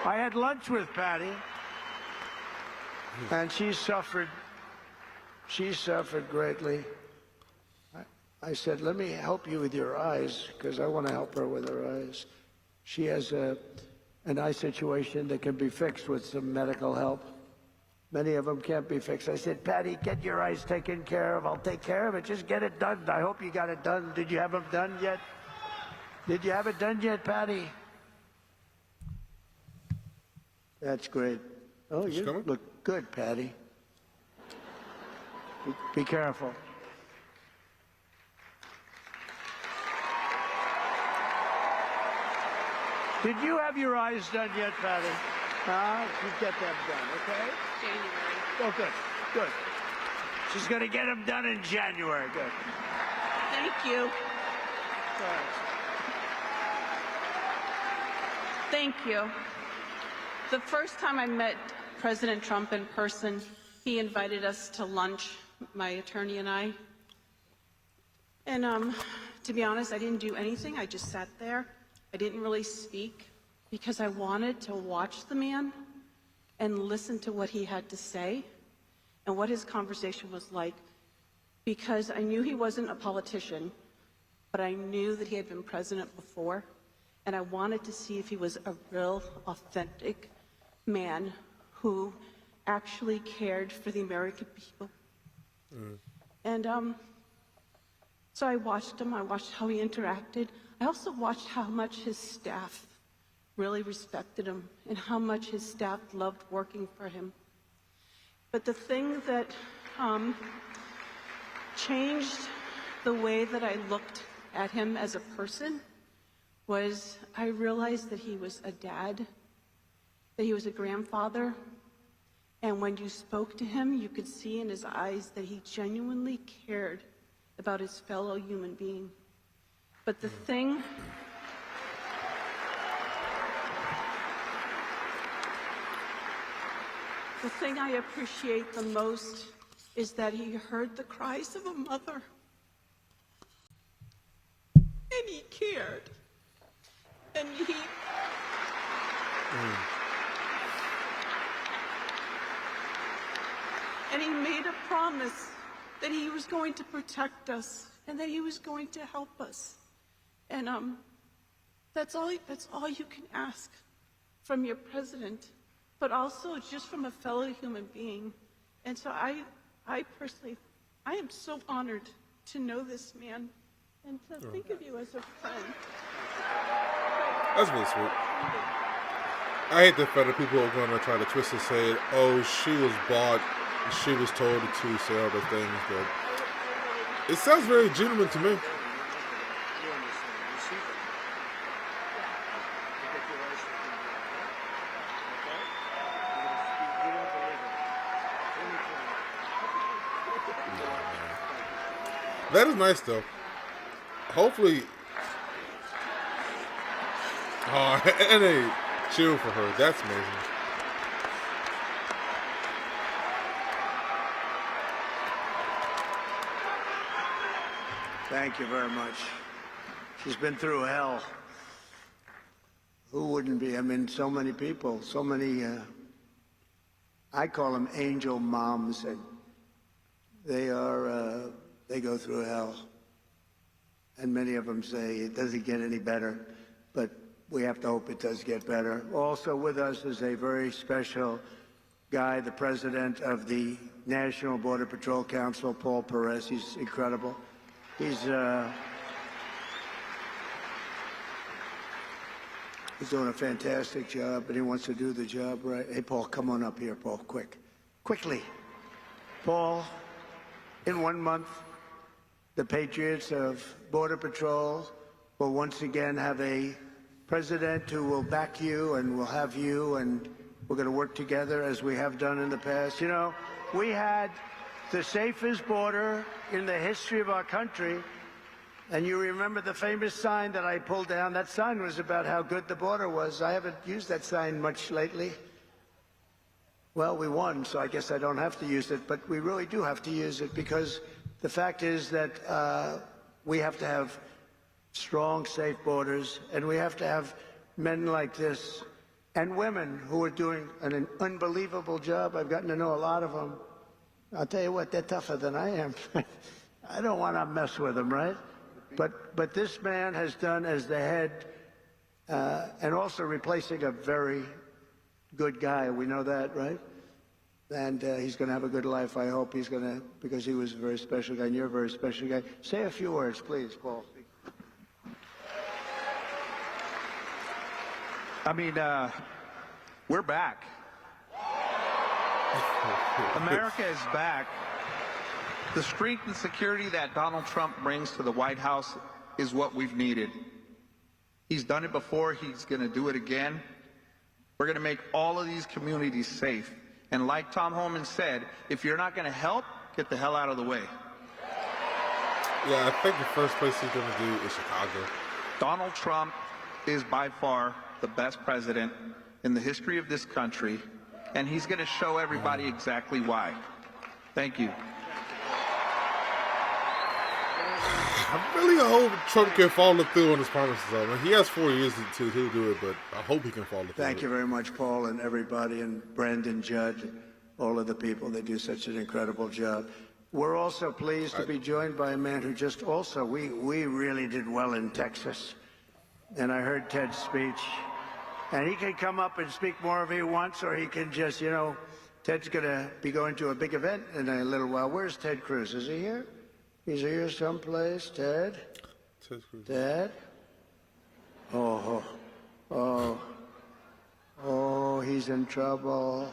I had lunch with Patty, and she suffered greatly. I said, let me help you with your eyes, because I want to help her with her eyes. She has an eye situation that can be fixed with some medical help. Many of them can't be fixed. I said, Patty, get your eyes taken care of. I'll take care of it. Just get it done. I hope you got it done. Did you have them done yet? Did you have it done yet, Patty? That's great. Oh, you look good, Patty. Be careful. Did you have your eyes done yet, Patty? You get them done, okay? January. Oh, good, good. She's going to get them done in January. Good. Thank you. Thank you. The first time I met President Trump in person, he invited us to lunch, my attorney and I. And to be honest, I didn't do anything. I just sat there. I didn't really speak because I wanted to watch the man and listen to what he had to say and what his conversation was like, because I knew he wasn't a politician, but I knew that he had been president before, and I wanted to see if he was a real, authentic man who actually cared for the American people. And so I watched him. I watched how he interacted. I also watched how much his staff really respected him and how much his staff loved working for him. But the thing that changed the way that I looked at him as a person was I realized that he was a dad, that he was a grandfather, and when you spoke to him, you could see in his eyes that he genuinely cared about his fellow human being. But the thing I appreciate the most is that he heard the cries of a mother, and he cared, and he made a promise that he was going to protect us and that he was going to help us. And that's all you can ask from your president, but also just from a fellow human being. And so I personally, I am so honored to know this man and to think of you as a friend. That's really sweet. I hate the fact that people are going to try to twist and say, oh, she was bought, she was told to say other things, but it sounds very genuine to me. That is nice, though. Hopefully, and they cheering for her. That's amazing. Thank you very much. She's been through hell. Who wouldn't be? I mean, so many people, so many, I call them angel moms, and they go through hell. And many of them say it doesn't get any better, but we have to hope it does get better. Also with us is a very special guy, the president of the National Border Patrol Council, Paul Perez. He's incredible. He's doing a fantastic job, and he wants to do the job right. Hey, Paul, come on up here, Paul, quickly. Paul, in 1 month, the Patriots of Border Patrol will once again have a president who will back you and will have you, and we're going to work together as we have done in the past. You know, we had the safest border in the history of our country, and you remember the famous sign that I pulled down? That sign was about how good the border was. I haven't used that sign much lately. Well, we won, so I guess I don't have to use it, but we really do have to use it, because the fact is that we have to have strong, safe borders, and we have to have men like this and women who are doing an unbelievable job. I've gotten to know a lot of them. I'll tell you what, they're tougher than I am. I don't want to mess with them, right? But this man has done as the head, and also replacing a very good guy. We know that, right? And he's going to have a good life, I hope. He's going to, because he was a very special guy, and you're a very special guy. Say a few words, please, Paul. I mean, we're back. America is back. The strength and security that Donald Trump brings to the White House is what we've needed. He's done it before. He's going to do it again. We're going to make all of these communities safe. And like Tom Homan said, if you're not going to help, get the hell out of the way. Yeah, I think the first place he's going to do is Chicago. Donald Trump is by far the best president in the history of this country, and he's going to show everybody exactly why. Thank you. I really hope Trump can follow through on his promises. I mean, he has 4 years to do it, but I hope he can follow through. Thank you very much, Paul, and everybody, and Brandon Judd, all of the people. They do such an incredible job. We're also pleased to be joined by a man who just also, we really did well in Texas. And I heard Ted's speech. And he can come up and speak more if he wants, or he can just, you know, Ted's going to be going to a big event in a little while. Where's Ted Cruz? Is he here? He's here someplace. Ted? Ted? Oh, he's in trouble.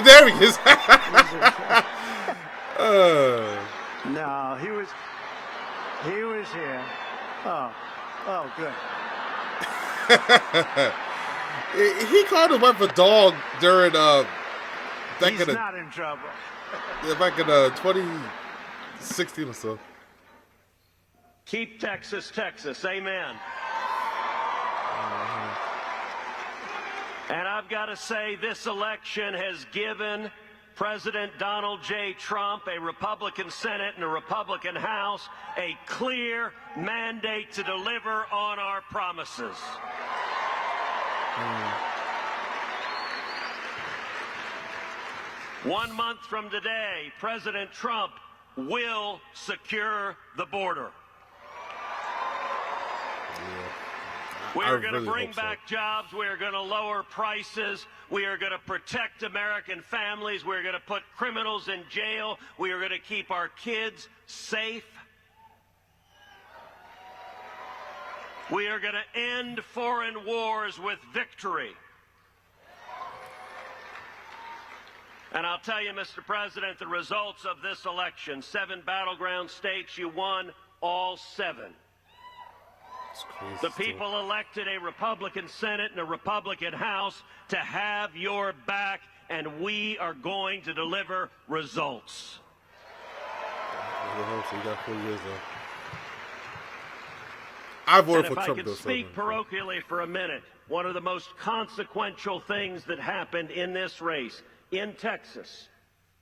There he is. No, he was here. Oh, good. He called his wife a dog during He's not in trouble. back in 2016 or so. Keep Texas, Texas. Amen. And I've got to say, this election has given President Donald J. Trump, a Republican Senate and a Republican House, a clear mandate to deliver on our promises. 1 month from today, President Trump will secure the border. We I are going to really bring hope so. back jobs. We are going to lower prices. We are going to protect American families. We are going to put criminals in jail. We are going to keep our kids safe. We are going to end foreign wars with victory. And I'll tell you, Mr. President, the results of this election, 7 battleground states, you won all 7. It's crazy The stuff. people elected a Republican Senate and a Republican House to have your back, and we are going to deliver results. So you got 4 years though. I voted And for if I Trump could though. speak parochially for a minute, one of the most consequential things that happened in this race in Texas,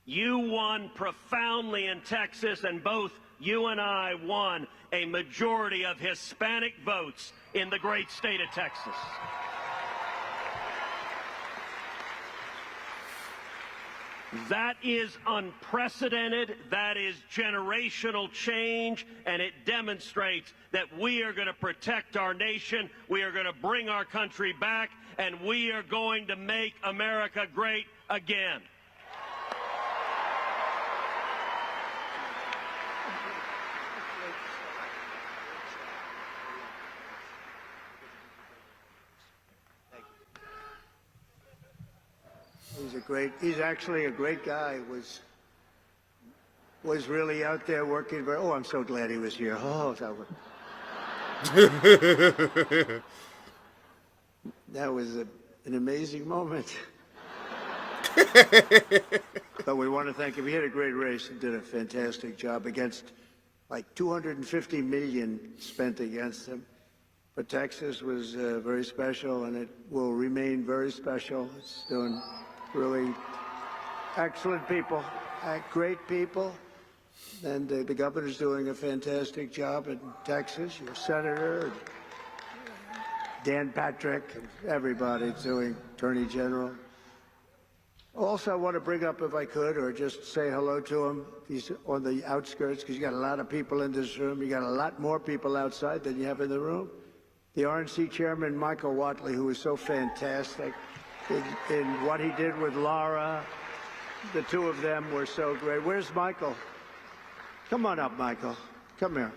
you won profoundly in Texas, and both you and I won a majority of Hispanic votes in the great state of Texas. That is unprecedented. That is generational change, and it demonstrates that we are going to protect our nation. We are going to bring our country back, and we are going to make America great again. He's actually a great guy. Was really out there working very, oh, I'm so glad he was here. Oh, that was an amazing moment. But we want to thank him. He had a great race and did a fantastic job against like 250 million spent against him. But Texas was very special, and it will remain very special. It's doing really excellent people, great people. And the governor's doing a fantastic job in Texas. Your senator, and Dan Patrick, and everybody's doing, Attorney General. Also, I want to bring up, if I could, or just say hello to him. He's on the outskirts, because you got a lot of people in this room. You got a lot more people outside than you have in the room. The RNC chairman, Michael Watley, who was so fantastic in what he did with Laura. The two of them were so great. Where's Michael? Come on up, Michael. Come here.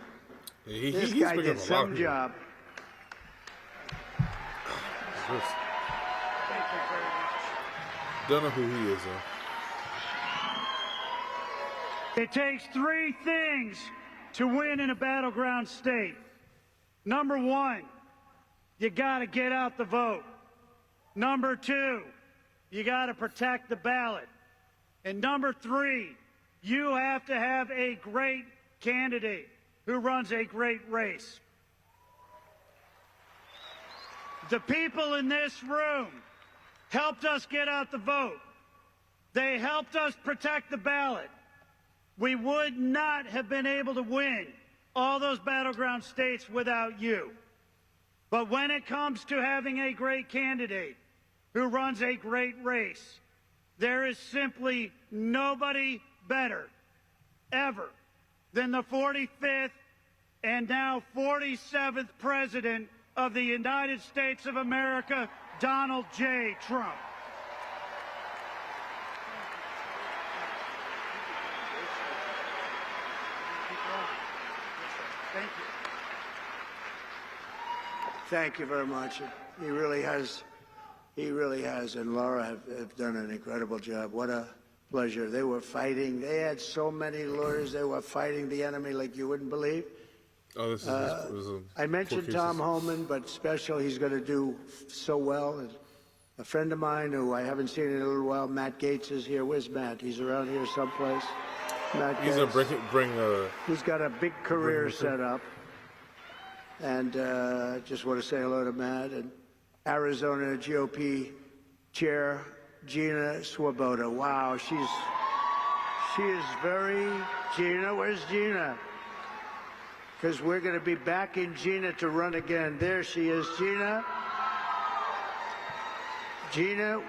This He's guy bringing did up a lot some of people. job. Don't know who he is though. It takes 3 things to win in a battleground state. Number 1, you got to get out the vote. Number 2, you got to protect the ballot. And number 3, you have to have a great candidate who runs a great race. The people in this room helped us get out the vote. They helped us protect the ballot. We would not have been able to win all those battleground states without you. But when it comes to having a great candidate who runs a great race, there is simply nobody better ever than the 45th and now 47th President of the United States of America, Donald J. Trump. Thank you. Thank you very much. He really has, and Laura have done an incredible job. What a pleasure. They were fighting. They had so many lawyers. They were fighting the enemy like you wouldn't believe. Oh, this is I mentioned Tom Homan, but special, he's going to do so well. And a friend of mine who I haven't seen in a little while, Matt Gaetz, is here. Where's Matt? He's around here someplace. Matt He's Gaetz. gonna bring He's got a big career set up. And just want to say hello to Matt. And Arizona GOP Chair Gina Swoboda. Wow, she is very, Gina, where's Gina? Because we're going to be backing Gina to run again. There she is, Gina. Gina,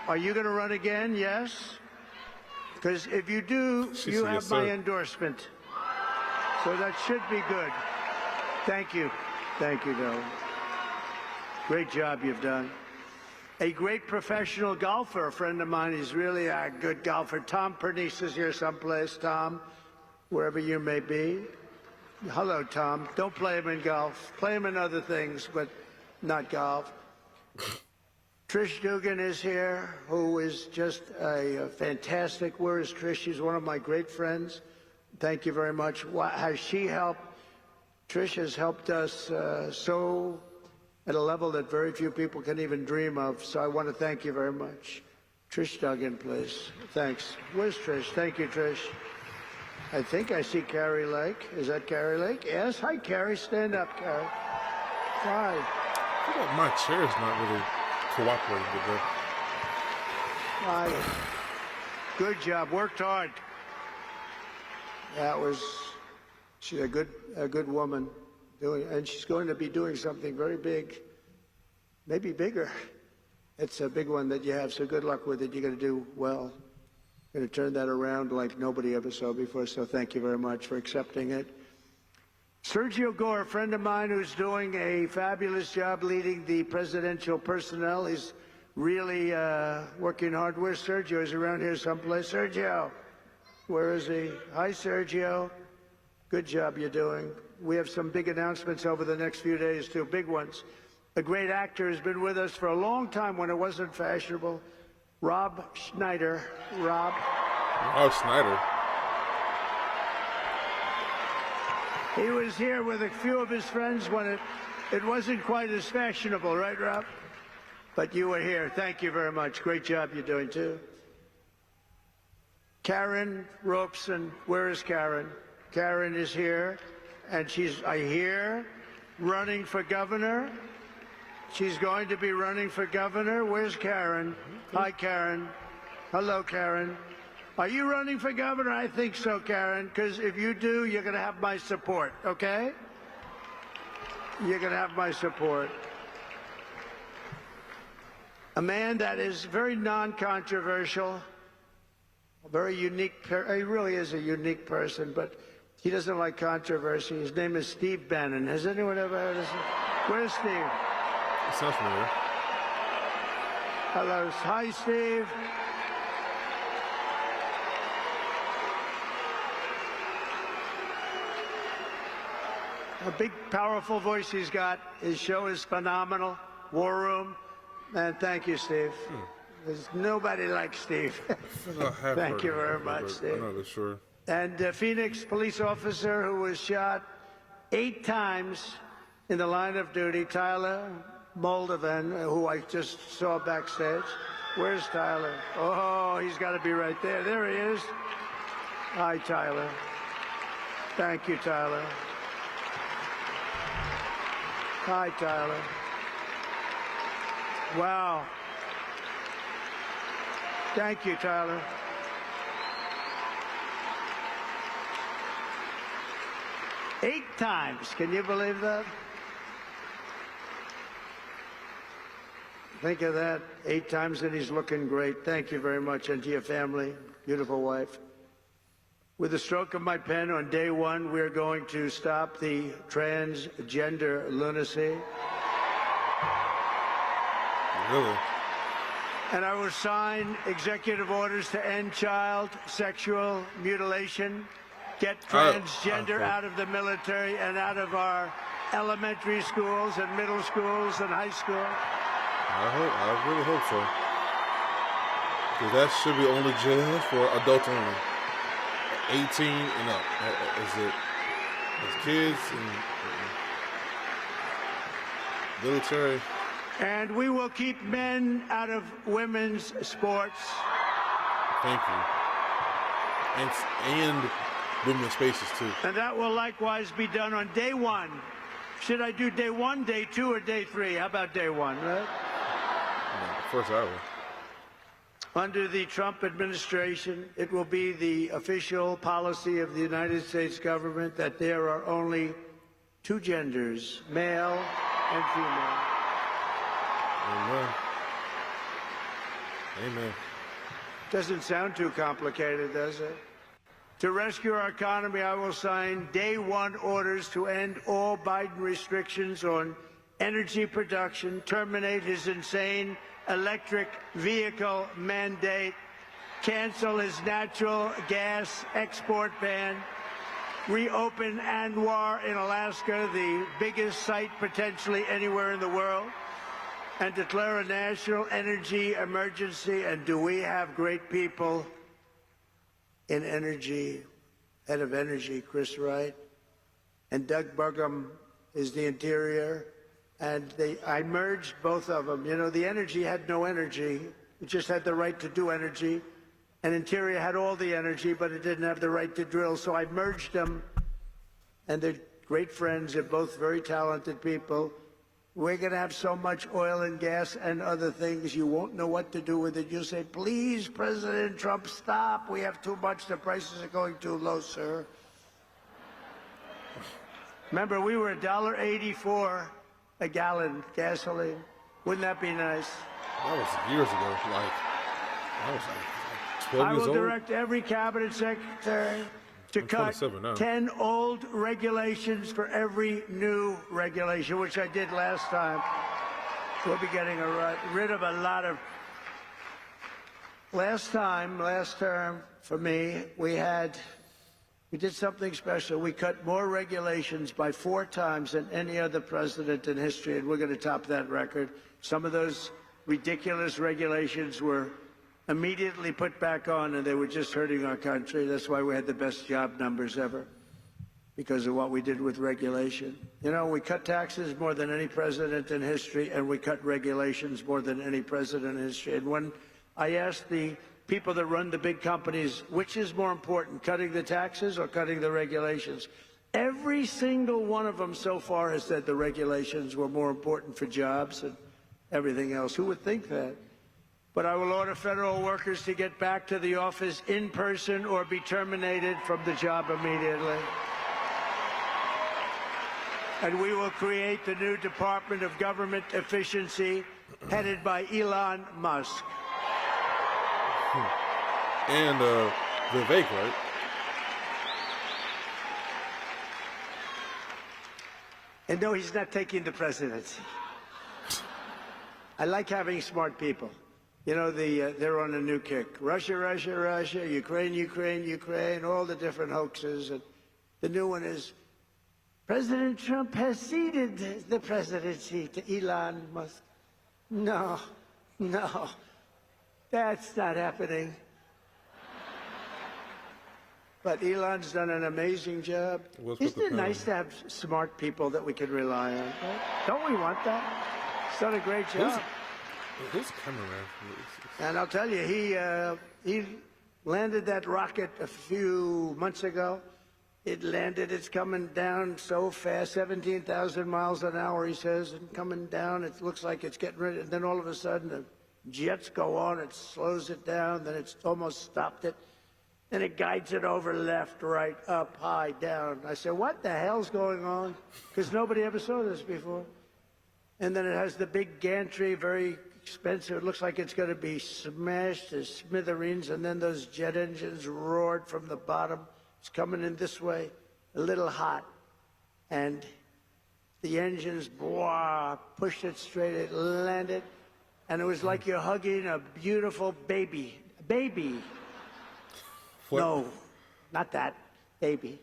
are you going to run again? Yes? Because if you do, you have my endorsement. So that should be good. Thank you. Thank you, darling. Great job you've done. A great professional golfer, a friend of mine. He's really a good golfer. Tom Pernice is here someplace. Tom, wherever you may be. Hello, Tom. Don't play him in golf. Play him in other things, but not golf. Trish Dugan is here, who is just a fantastic. Where is Trish? She's one of my great friends. Thank you very much. Has she helped? Trish has helped us so at a level that very few people can even dream of. So I want to thank you very much. Trish Duggan, please. Thanks. Where's Trish? Thank you, Trish. I think I see Carrie Lake. Is that Carrie Lake? Yes. Hi, Carrie. Stand up, Carrie. Hi. I feel like my chair is not really cooperating with her. Hi. Good job. Worked hard. She's a good woman, and she's going to be doing something very big, maybe bigger. It's a big one that you have, so good luck with it. You're going to do well. You're going to turn that around like nobody ever saw before, so thank you very much for accepting it. Sergio Gore, a friend of mine who's doing a fabulous job leading the presidential personnel. He's really working hard. Where's Sergio? He's around here someplace. Sergio, where is he? Hi, Sergio. Good job you're doing. We have some big announcements over the next few days, too, big ones. A great actor has been with us for a long time when it wasn't fashionable. Rob Schneider. Rob. Oh, Schneider. He was here with a few of his friends when it wasn't quite as fashionable, right, Rob? But you were here. Thank you very much. Great job you're doing, too. Karen Robeson. Where is Karen? Karen is here, and she's, I hear, running for governor. She's going to be running for governor. Where's Karen? Hi, Karen. Hello, Karen. Are you running for governor? I think so, Karen, because if you do, you're going to have my support, okay? You're going to have my support. A man that is very non-controversial, very unique. He really is a unique person, but he doesn't like controversy. His name is Steve Bannon. Has anyone ever heard of him? Where's Steve? It sounds familiar. Hello. Hi, Steve. A big, powerful voice he's got. His show is phenomenal. War Room. And thank you, Steve. There's nobody like Steve. Thank you very much, Steve. I'm not sure. And a Phoenix police officer who was shot 8 times in the line of duty, Tyler Moldovan, who I just saw backstage. Where's Tyler? Oh, he's got to be right there. There he is. Hi, Tyler. Thank you, Tyler. Hi, Tyler. Wow. Thank you, Tyler. Eight times. Can you believe that? Think of that. 8 times, and he's looking great. Thank you very much. And to your family, beautiful wife. With the stroke of my pen on day 1, we're going to stop the transgender lunacy. Really? And I will sign executive orders to end child sexual mutilation, get transgender out of the military and out of our elementary schools and middle schools and high school. I really hope so. Because that should be only jail for adults only. 18 and up. Is it? As kids and military. And we will keep men out of women's sports. Thank you. And women's spaces too. And that will likewise be done on day 1. Should I do day 1, day 2, or day 3? How about day 1, right? No, first hour. Under the Trump administration, it will be the official policy of the United States government that there are only 2 genders, male and female. Amen. Amen. Doesn't sound too complicated, does it? To rescue our economy, I will sign day 1 orders to end all Biden restrictions on energy production, terminate his insane electric vehicle mandate, cancel his natural gas export ban, reopen Anwar in Alaska, the biggest site potentially anywhere in the world, and declare a national energy emergency. And do we have great people in energy, head of energy, Chris Wright, and Doug Burgum is the interior. And I merged both of them. You know, the energy had no energy. It just had the right to do energy. And interior had all the energy, but it didn't have the right to drill. So I merged them, and they're great friends. They're both very talented people. We're going to have so much oil and gas and other things, you won't know what to do with it. You'll say, please, President Trump, stop. We have too much. The prices are going too low, sir. Remember, we were $1.84 a gallon gasoline. Wouldn't that be nice? That was years ago. I was like 12 I years will old. direct every cabinet secretary to I'm cut 27 now. 10 old regulations for every new regulation, which I did last time. We'll be getting rid of a lot of... Last term, for me, we did something special. We cut more regulations by 4 times than any other president in history, and we're going to top that record. Some of those ridiculous regulations were immediately put back on, and they were just hurting our country. That's why we had the best job numbers ever, because of what we did with regulation. You know, we cut taxes more than any president in history, and we cut regulations more than any president in history. And when I asked the people that run the big companies, which is more important, cutting the taxes or cutting the regulations? Every single one of them so far has said the regulations were more important for jobs and everything else. Who would think that? But I will order federal workers to get back to the office in person or be terminated from the job immediately. And we will create the new Department of Government Efficiency headed by Elon Musk. And Vivek, right? And no, he's not taking the presidency. I like having smart people. You know, they're on a new kick. Russia, Russia, Russia, Ukraine, Ukraine, Ukraine, all the different hoaxes. And the new one is, President Trump has ceded the presidency to Elon Musk. No, that's not happening. But Elon's done an amazing job. Isn't it nice to have smart people that we can rely on? Right? Don't we want that? He's done a great job. Who's cameraman? And I'll tell you, he landed that rocket a few months ago. It landed, it's coming down so fast, 17,000 miles an hour, he says, and coming down, it looks like it's getting ready. And then all of a sudden, the jets go on, it slows it down, then it's almost stopped it. Then it guides it over left, right, up, high, down. I said, what the hell's going on? Because nobody ever saw this before. And then it has the big gantry, very expensive. It looks like it's going to be smashed to smithereens. And then those jet engines roared from the bottom. It's coming in this way, a little hot. And the engines, blah, pushed it straight, it landed. And it was like you're hugging a beautiful baby. A baby. What? No, not that, baby.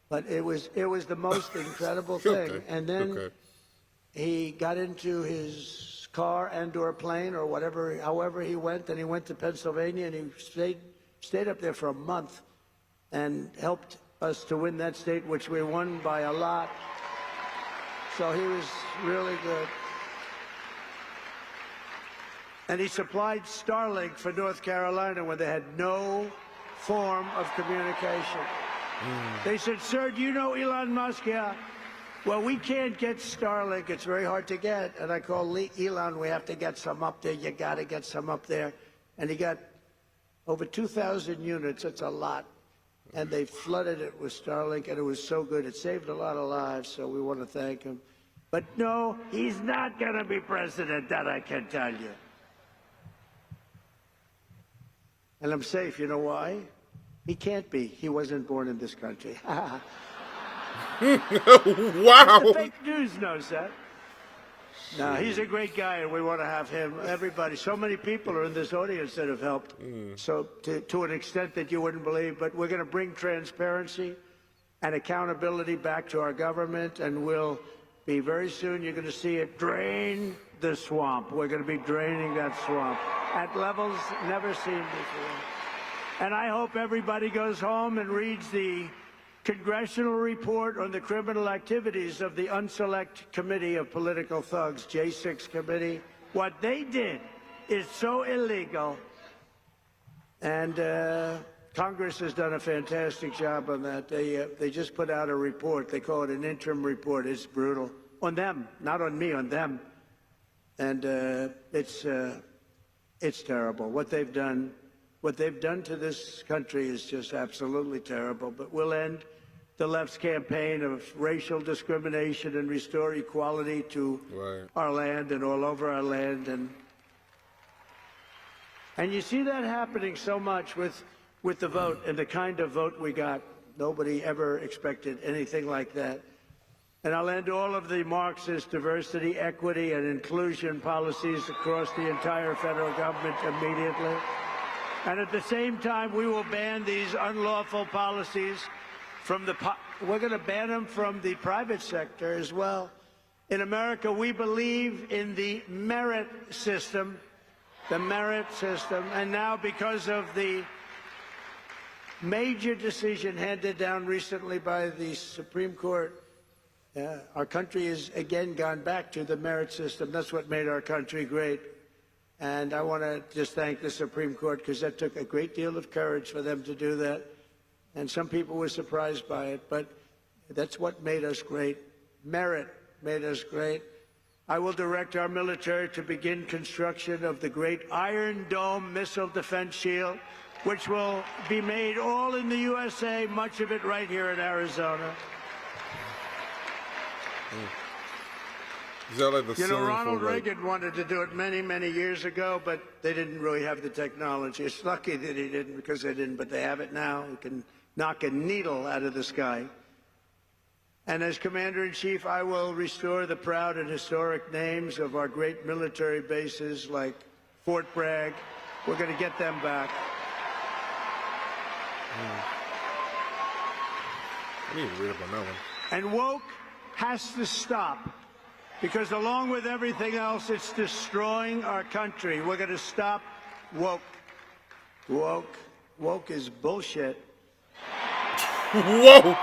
But it was the most incredible thing. Okay. And then he got into his car and/or plane or whatever, however he went, and he went to Pennsylvania, and he stayed up there for a month and helped us to win that state, which we won by a lot. So he was really good. And he supplied Starlink for North Carolina when they had no form of communication. They said, sir, do you know Elon Musk? Yeah. Well, we can't get Starlink. It's very hard to get. And I called Elon, we have to get some up there. You got to get some up there. And he got over 2,000 units. It's a lot. And they flooded it with Starlink, and it was so good. It saved a lot of lives, so we want to thank him. But no, he's not going to be president, that I can tell you. And I'm safe. You know why? He can't be. He wasn't born in this country. Wow. The fake news knows that. No, he's a great guy, and we want to have him. Everybody, so many people are in this audience that have helped, so to an extent that you wouldn't believe. But we're going to bring transparency and accountability back to our government, and we'll be very soon. You're going to see it drain the swamp. We're going to be draining that swamp at levels never seen before. And I hope everybody goes home and reads the congressional report on the criminal activities of the Unselect Committee of Political Thugs, J6 Committee. What they did is so illegal, and Congress has done a fantastic job on that. They just put out a report. They call it an interim report. It's brutal. On them, not on me, on them. And it's terrible. What they've done to this country is just absolutely terrible. But we'll end the left's campaign of racial discrimination and restore equality to our land and all over our land. And you see that happening so much with the vote and the kind of vote we got. Nobody ever expected anything like that. And I'll end all of the Marxist diversity, equity, and inclusion policies across the entire federal government immediately. And at the same time, we will ban these unlawful policies from we're going to ban them from the private sector as well. In America, we believe in the merit system, and now because of the major decision handed down recently by the Supreme Court, our country has again gone back to the merit system. That's what made our country great. And I want to just thank the Supreme Court, because that took a great deal of courage for them to do that. And some people were surprised by it, but that's what made us great. Merit made us great. I will direct our military to begin construction of the great Iron Dome missile defense shield, which will be made all in the USA, much of it right here in Arizona. Is that like the You know, symbol Ronald for, like... Reagan wanted to do it many, many years ago, but they didn't really have the technology. It's lucky that he didn't, because they didn't, but they have it now. We can knock a needle out of the sky. And as Commander-in-Chief, I will restore the proud and historic names of our great military bases like Fort Bragg. We're going to get them back. I need to read up on that one. And woke has to stop, because along with everything else, it's destroying our country. We're going to stop woke. Woke is bullshit. Whoa!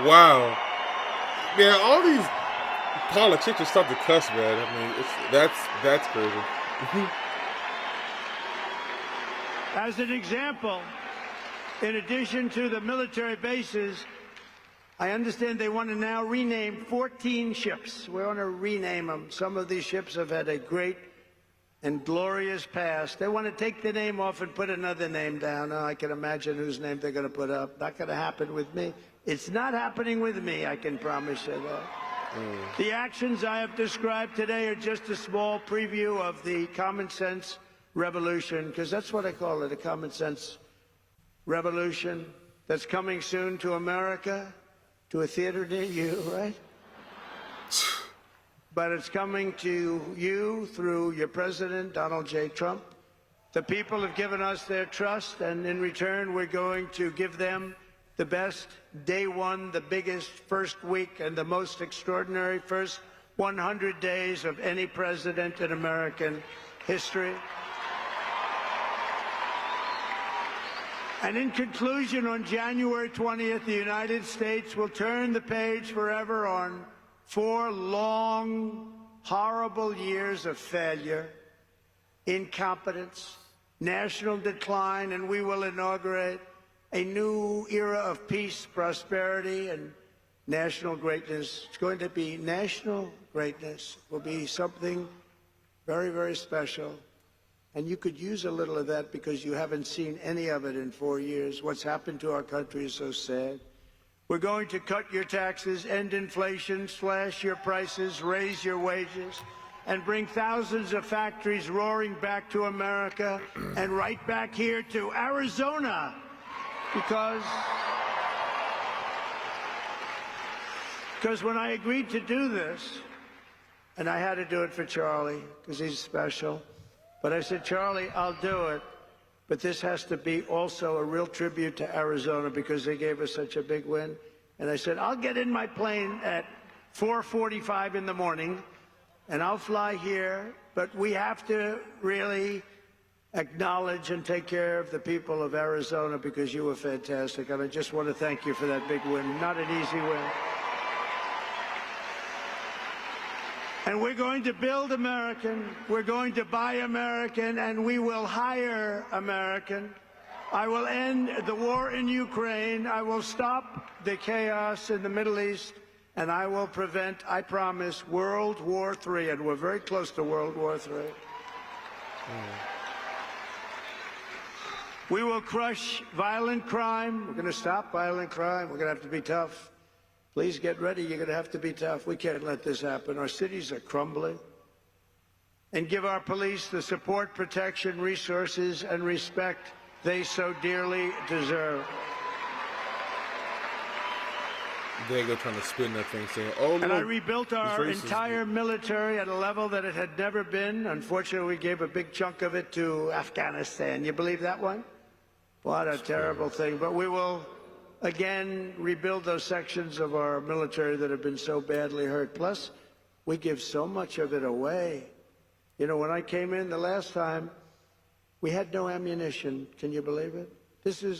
Wow. Yeah, all these politicians start to cuss, man. I mean, that's crazy. As an example, in addition to the military bases, I understand they want to now rename 14 ships. We want to rename them. Some of these ships have had a great and glorious past. They want to take the name off and put another name down. I can imagine whose name they're going to put up. Not going to happen with me. It's not happening with me, I can promise you that. The actions I have described today are just a small preview of the common sense revolution, because that's what I call it, a common sense revolution that's coming soon to America, to a theater near you, right? But it's coming to you through your president, Donald J. Trump. The people have given us their trust, and in return, we're going to give them the best day one, the biggest first week, and the most extraordinary first 100 days of any president in American history. And in conclusion, on January 20th, the United States will turn the page forever on 4 long, horrible years of failure, incompetence, national decline, and we will inaugurate a new era of peace, prosperity, and national greatness. It's going to be national greatness. It will be something very, very special. And you could use a little of that, because you haven't seen any of it in 4 years. What's happened to our country is so sad. We're going to cut your taxes, end inflation, slash your prices, raise your wages, and bring thousands of factories roaring back to America and right back here to Arizona. Because when I agreed to do this, and I had to do it for Charlie because he's special. But I said, Charlie, I'll do it. But this has to be also a real tribute to Arizona because they gave us such a big win. And I said, I'll get in my plane at 4:45 in the morning, and I'll fly here. But we have to really acknowledge and take care of the people of Arizona because you were fantastic. And I just want to thank you for that big win. Not an easy win. And we're going to build American, we're going to buy American, and we will hire American. I will end the war in Ukraine. I will stop the chaos in the Middle East, and I will prevent, I promise, World War III. And we're very close to World War III. We will crush violent crime. We're going to stop violent crime. We're going to have to be tough. Please get ready. You're going to have to be tough. We can't let this happen. Our cities are crumbling. And give our police the support, protection, resources, and respect they so dearly deserve. There you go, trying to spin that thing, saying, "Oh, and look, I rebuilt our this racist." entire military at a level that it had never been. Unfortunately, we gave a big chunk of it to Afghanistan. You believe that one? What a terrible thing. But we will again rebuild those sections of our military that have been so badly hurt. Plus, we give so much of it away. You know, when I came in the last time, we had no ammunition. Can you believe it?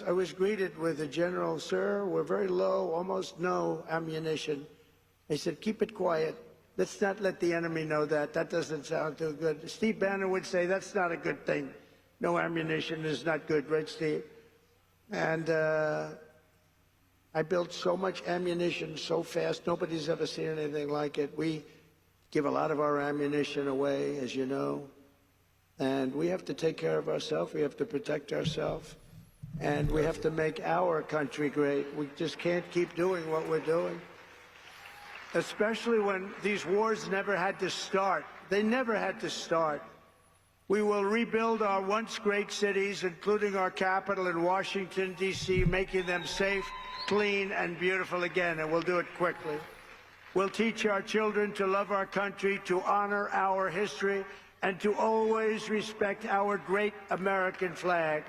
I was greeted with a general, sir, we're very low, almost no ammunition. He said, keep it quiet. Let's not let the enemy know that. That doesn't sound too good. Steve Bannon would say, that's not a good thing. No ammunition is not good, right, Steve? And I built so much ammunition so fast. Nobody's ever seen anything like it. We give a lot of our ammunition away, as you know. And we have to take care of ourselves. We have to protect ourselves. And we have to make our country great. We just can't keep doing what we're doing. Especially when these wars never had to start. They never had to start. We will rebuild our once great cities, including our capital in Washington, D.C., making them safe, clean, and beautiful again, and we'll do it quickly. We'll teach our children to love our country, to honor our history, and to always respect our great American flag.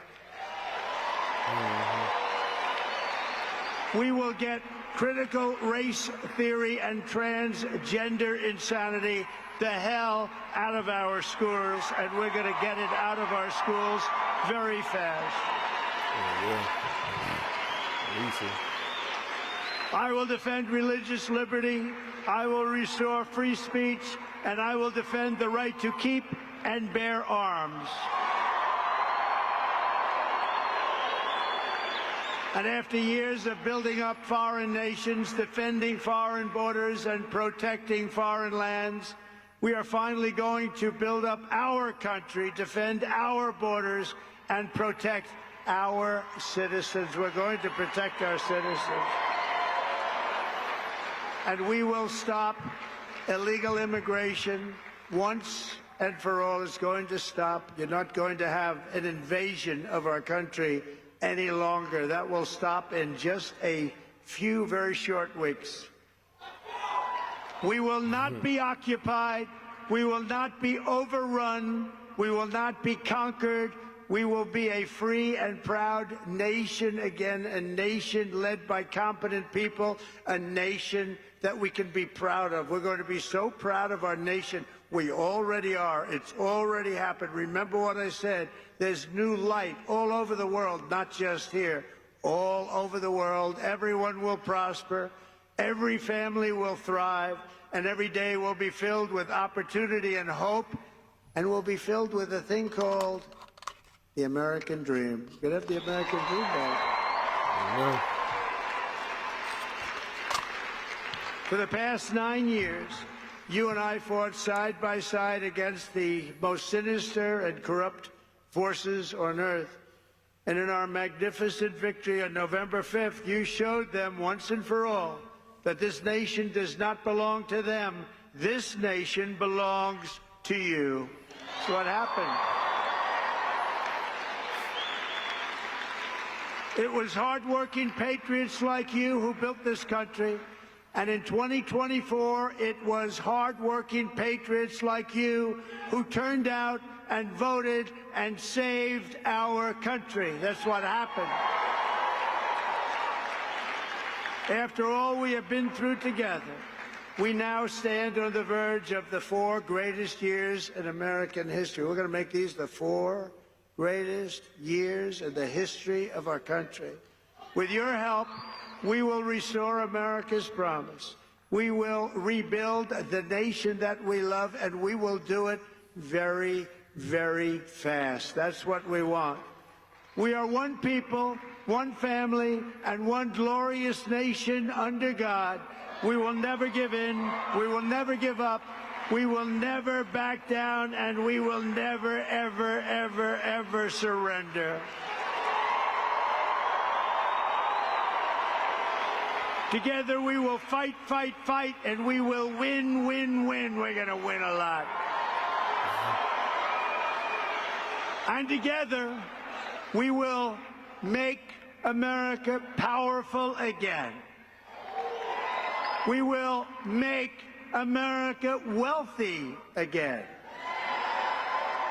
We will get critical race theory and transgender insanity the hell out of our schools, and we're going to get it out of our schools very fast. I will defend religious liberty, I will restore free speech, and I will defend the right to keep and bear arms. And after years of building up foreign nations, defending foreign borders, and protecting foreign lands, we are finally going to build up our country, defend our borders, and protect our citizens. We're going to protect our citizens. And we will stop illegal immigration once and for all. It's going to stop. You're not going to have an invasion of our country any longer. That will stop in just a few very short weeks. We will not be occupied. We will not be overrun. We will not be conquered. We will be a free and proud nation again, a nation led by competent people, a nation that we can be proud of. We're going to be so proud of our nation. We already are. It's already happened. Remember what I said. There's new light all over the world, not just here. All over the world. Everyone will prosper. Every family will thrive. And every day will be filled with opportunity and hope. And will be filled with a thing called the American dream. We're going to have the American dream back. Amen. For the past 9 years, you and I fought side by side against the most sinister and corrupt forces on earth. And in our magnificent victory on November 5th, you showed them once and for all that this nation does not belong to them. This nation belongs to you. That's what happened. It was hardworking patriots like you who built this country. And in 2024, it was hardworking patriots like you who turned out and voted and saved our country. That's what happened. After all we have been through together, we now stand on the verge of the 4 greatest years in American history. We're going to make these the 4 greatest years in the history of our country. With your help, we will restore America's promise. We will rebuild the nation that we love, and we will do it very, very fast. That's what we want. We are one people, one family, and one glorious nation under God. We will never give in. We will never give up. We will never back down, and we will never, ever, ever, ever surrender. Together we will fight, fight, fight, and we will win, win, win. We're going to win a lot. And together we will make America powerful again. We will make America wealthy again.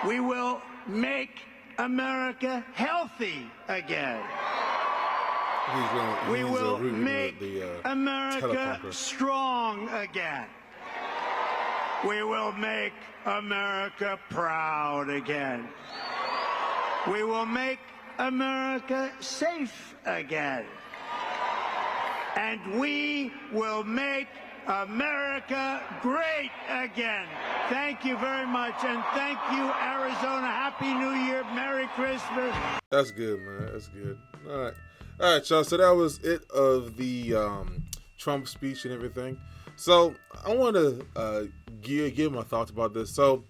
We will make America healthy again. We will make America strong again. We will make America proud again. We will make America safe again. And we will make America great again. Thank you very much, and thank you, Arizona. Happy New Year. Merry Christmas. That's good, man. That's good. All right, y'all. So that was it of the Trump speech and everything. So I want to give my thoughts about this. So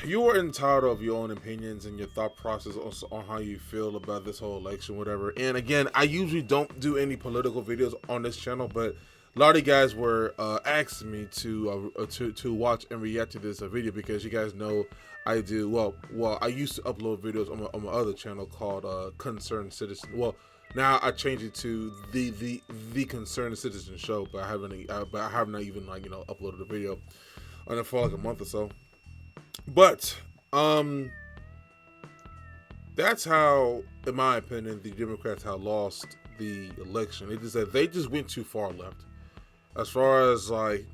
you are entitled of your own opinions and your thought process on how you feel about this whole election, whatever. And again, I usually don't do any political videos on this channel, but a lot of you guys were asking me to watch and react to this video because you guys know I do. Well, I used to upload videos on my other channel called Concerned Citizen. Well, now I changed it to the Concerned Citizen Show, but I haven't even uploaded a video on it for like a month or so. But that's how, in my opinion, the Democrats have lost the election. It is that they just went too far left as far as like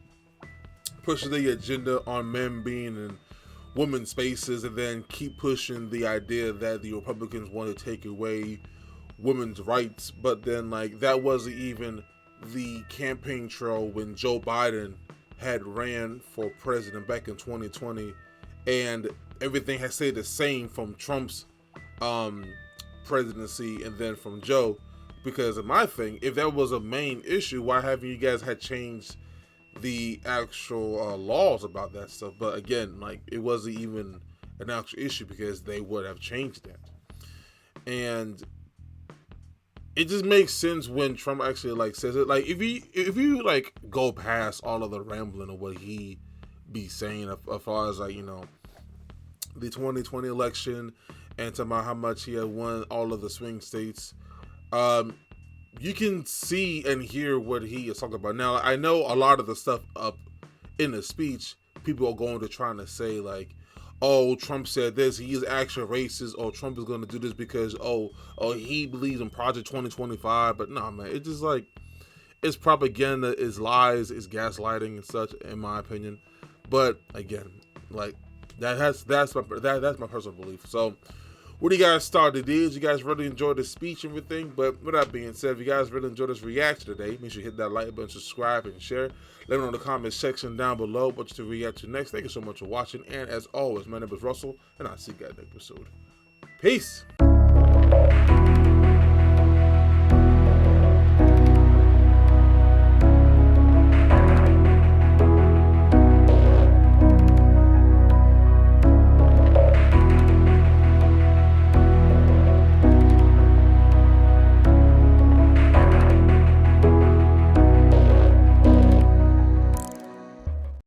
pushing the agenda on men being in women's spaces, and then keep pushing the idea that the Republicans want to take away women's rights. But then like that wasn't even the campaign trail when Joe Biden had ran for president back in 2020. And everything has stayed the same from Trump's presidency and then from Joe. Because of my thing, if that was a main issue, why haven't you guys had changed the actual laws about that stuff? But again, like it wasn't even an actual issue because they would have changed that. And it just makes sense when Trump actually like says it. Like if you like go past all of the rambling of what he be saying as far as like, you know, the 2020 election and talking about how much he had won all of the swing states, you can see and hear what he is talking about. Now, I know a lot of the stuff up in the speech, people are going to trying to say like, oh, Trump said this, he is actually racist, or Trump is going to do this because, oh, he believes in Project 2025. But no, man, it's just like, it's propaganda, it's lies, it's gaslighting and such, in my opinion. But again, like that's my personal belief. So what do you guys thought? Did you guys really enjoy the speech and everything? But with that being said, if you guys really enjoyed this reaction today, make sure you hit that like button, subscribe, and share. Let me know in the comment section down below what to react to next. Thank you so much for watching. And as always, my name is Russell, and I'll see you guys next episode. Peace.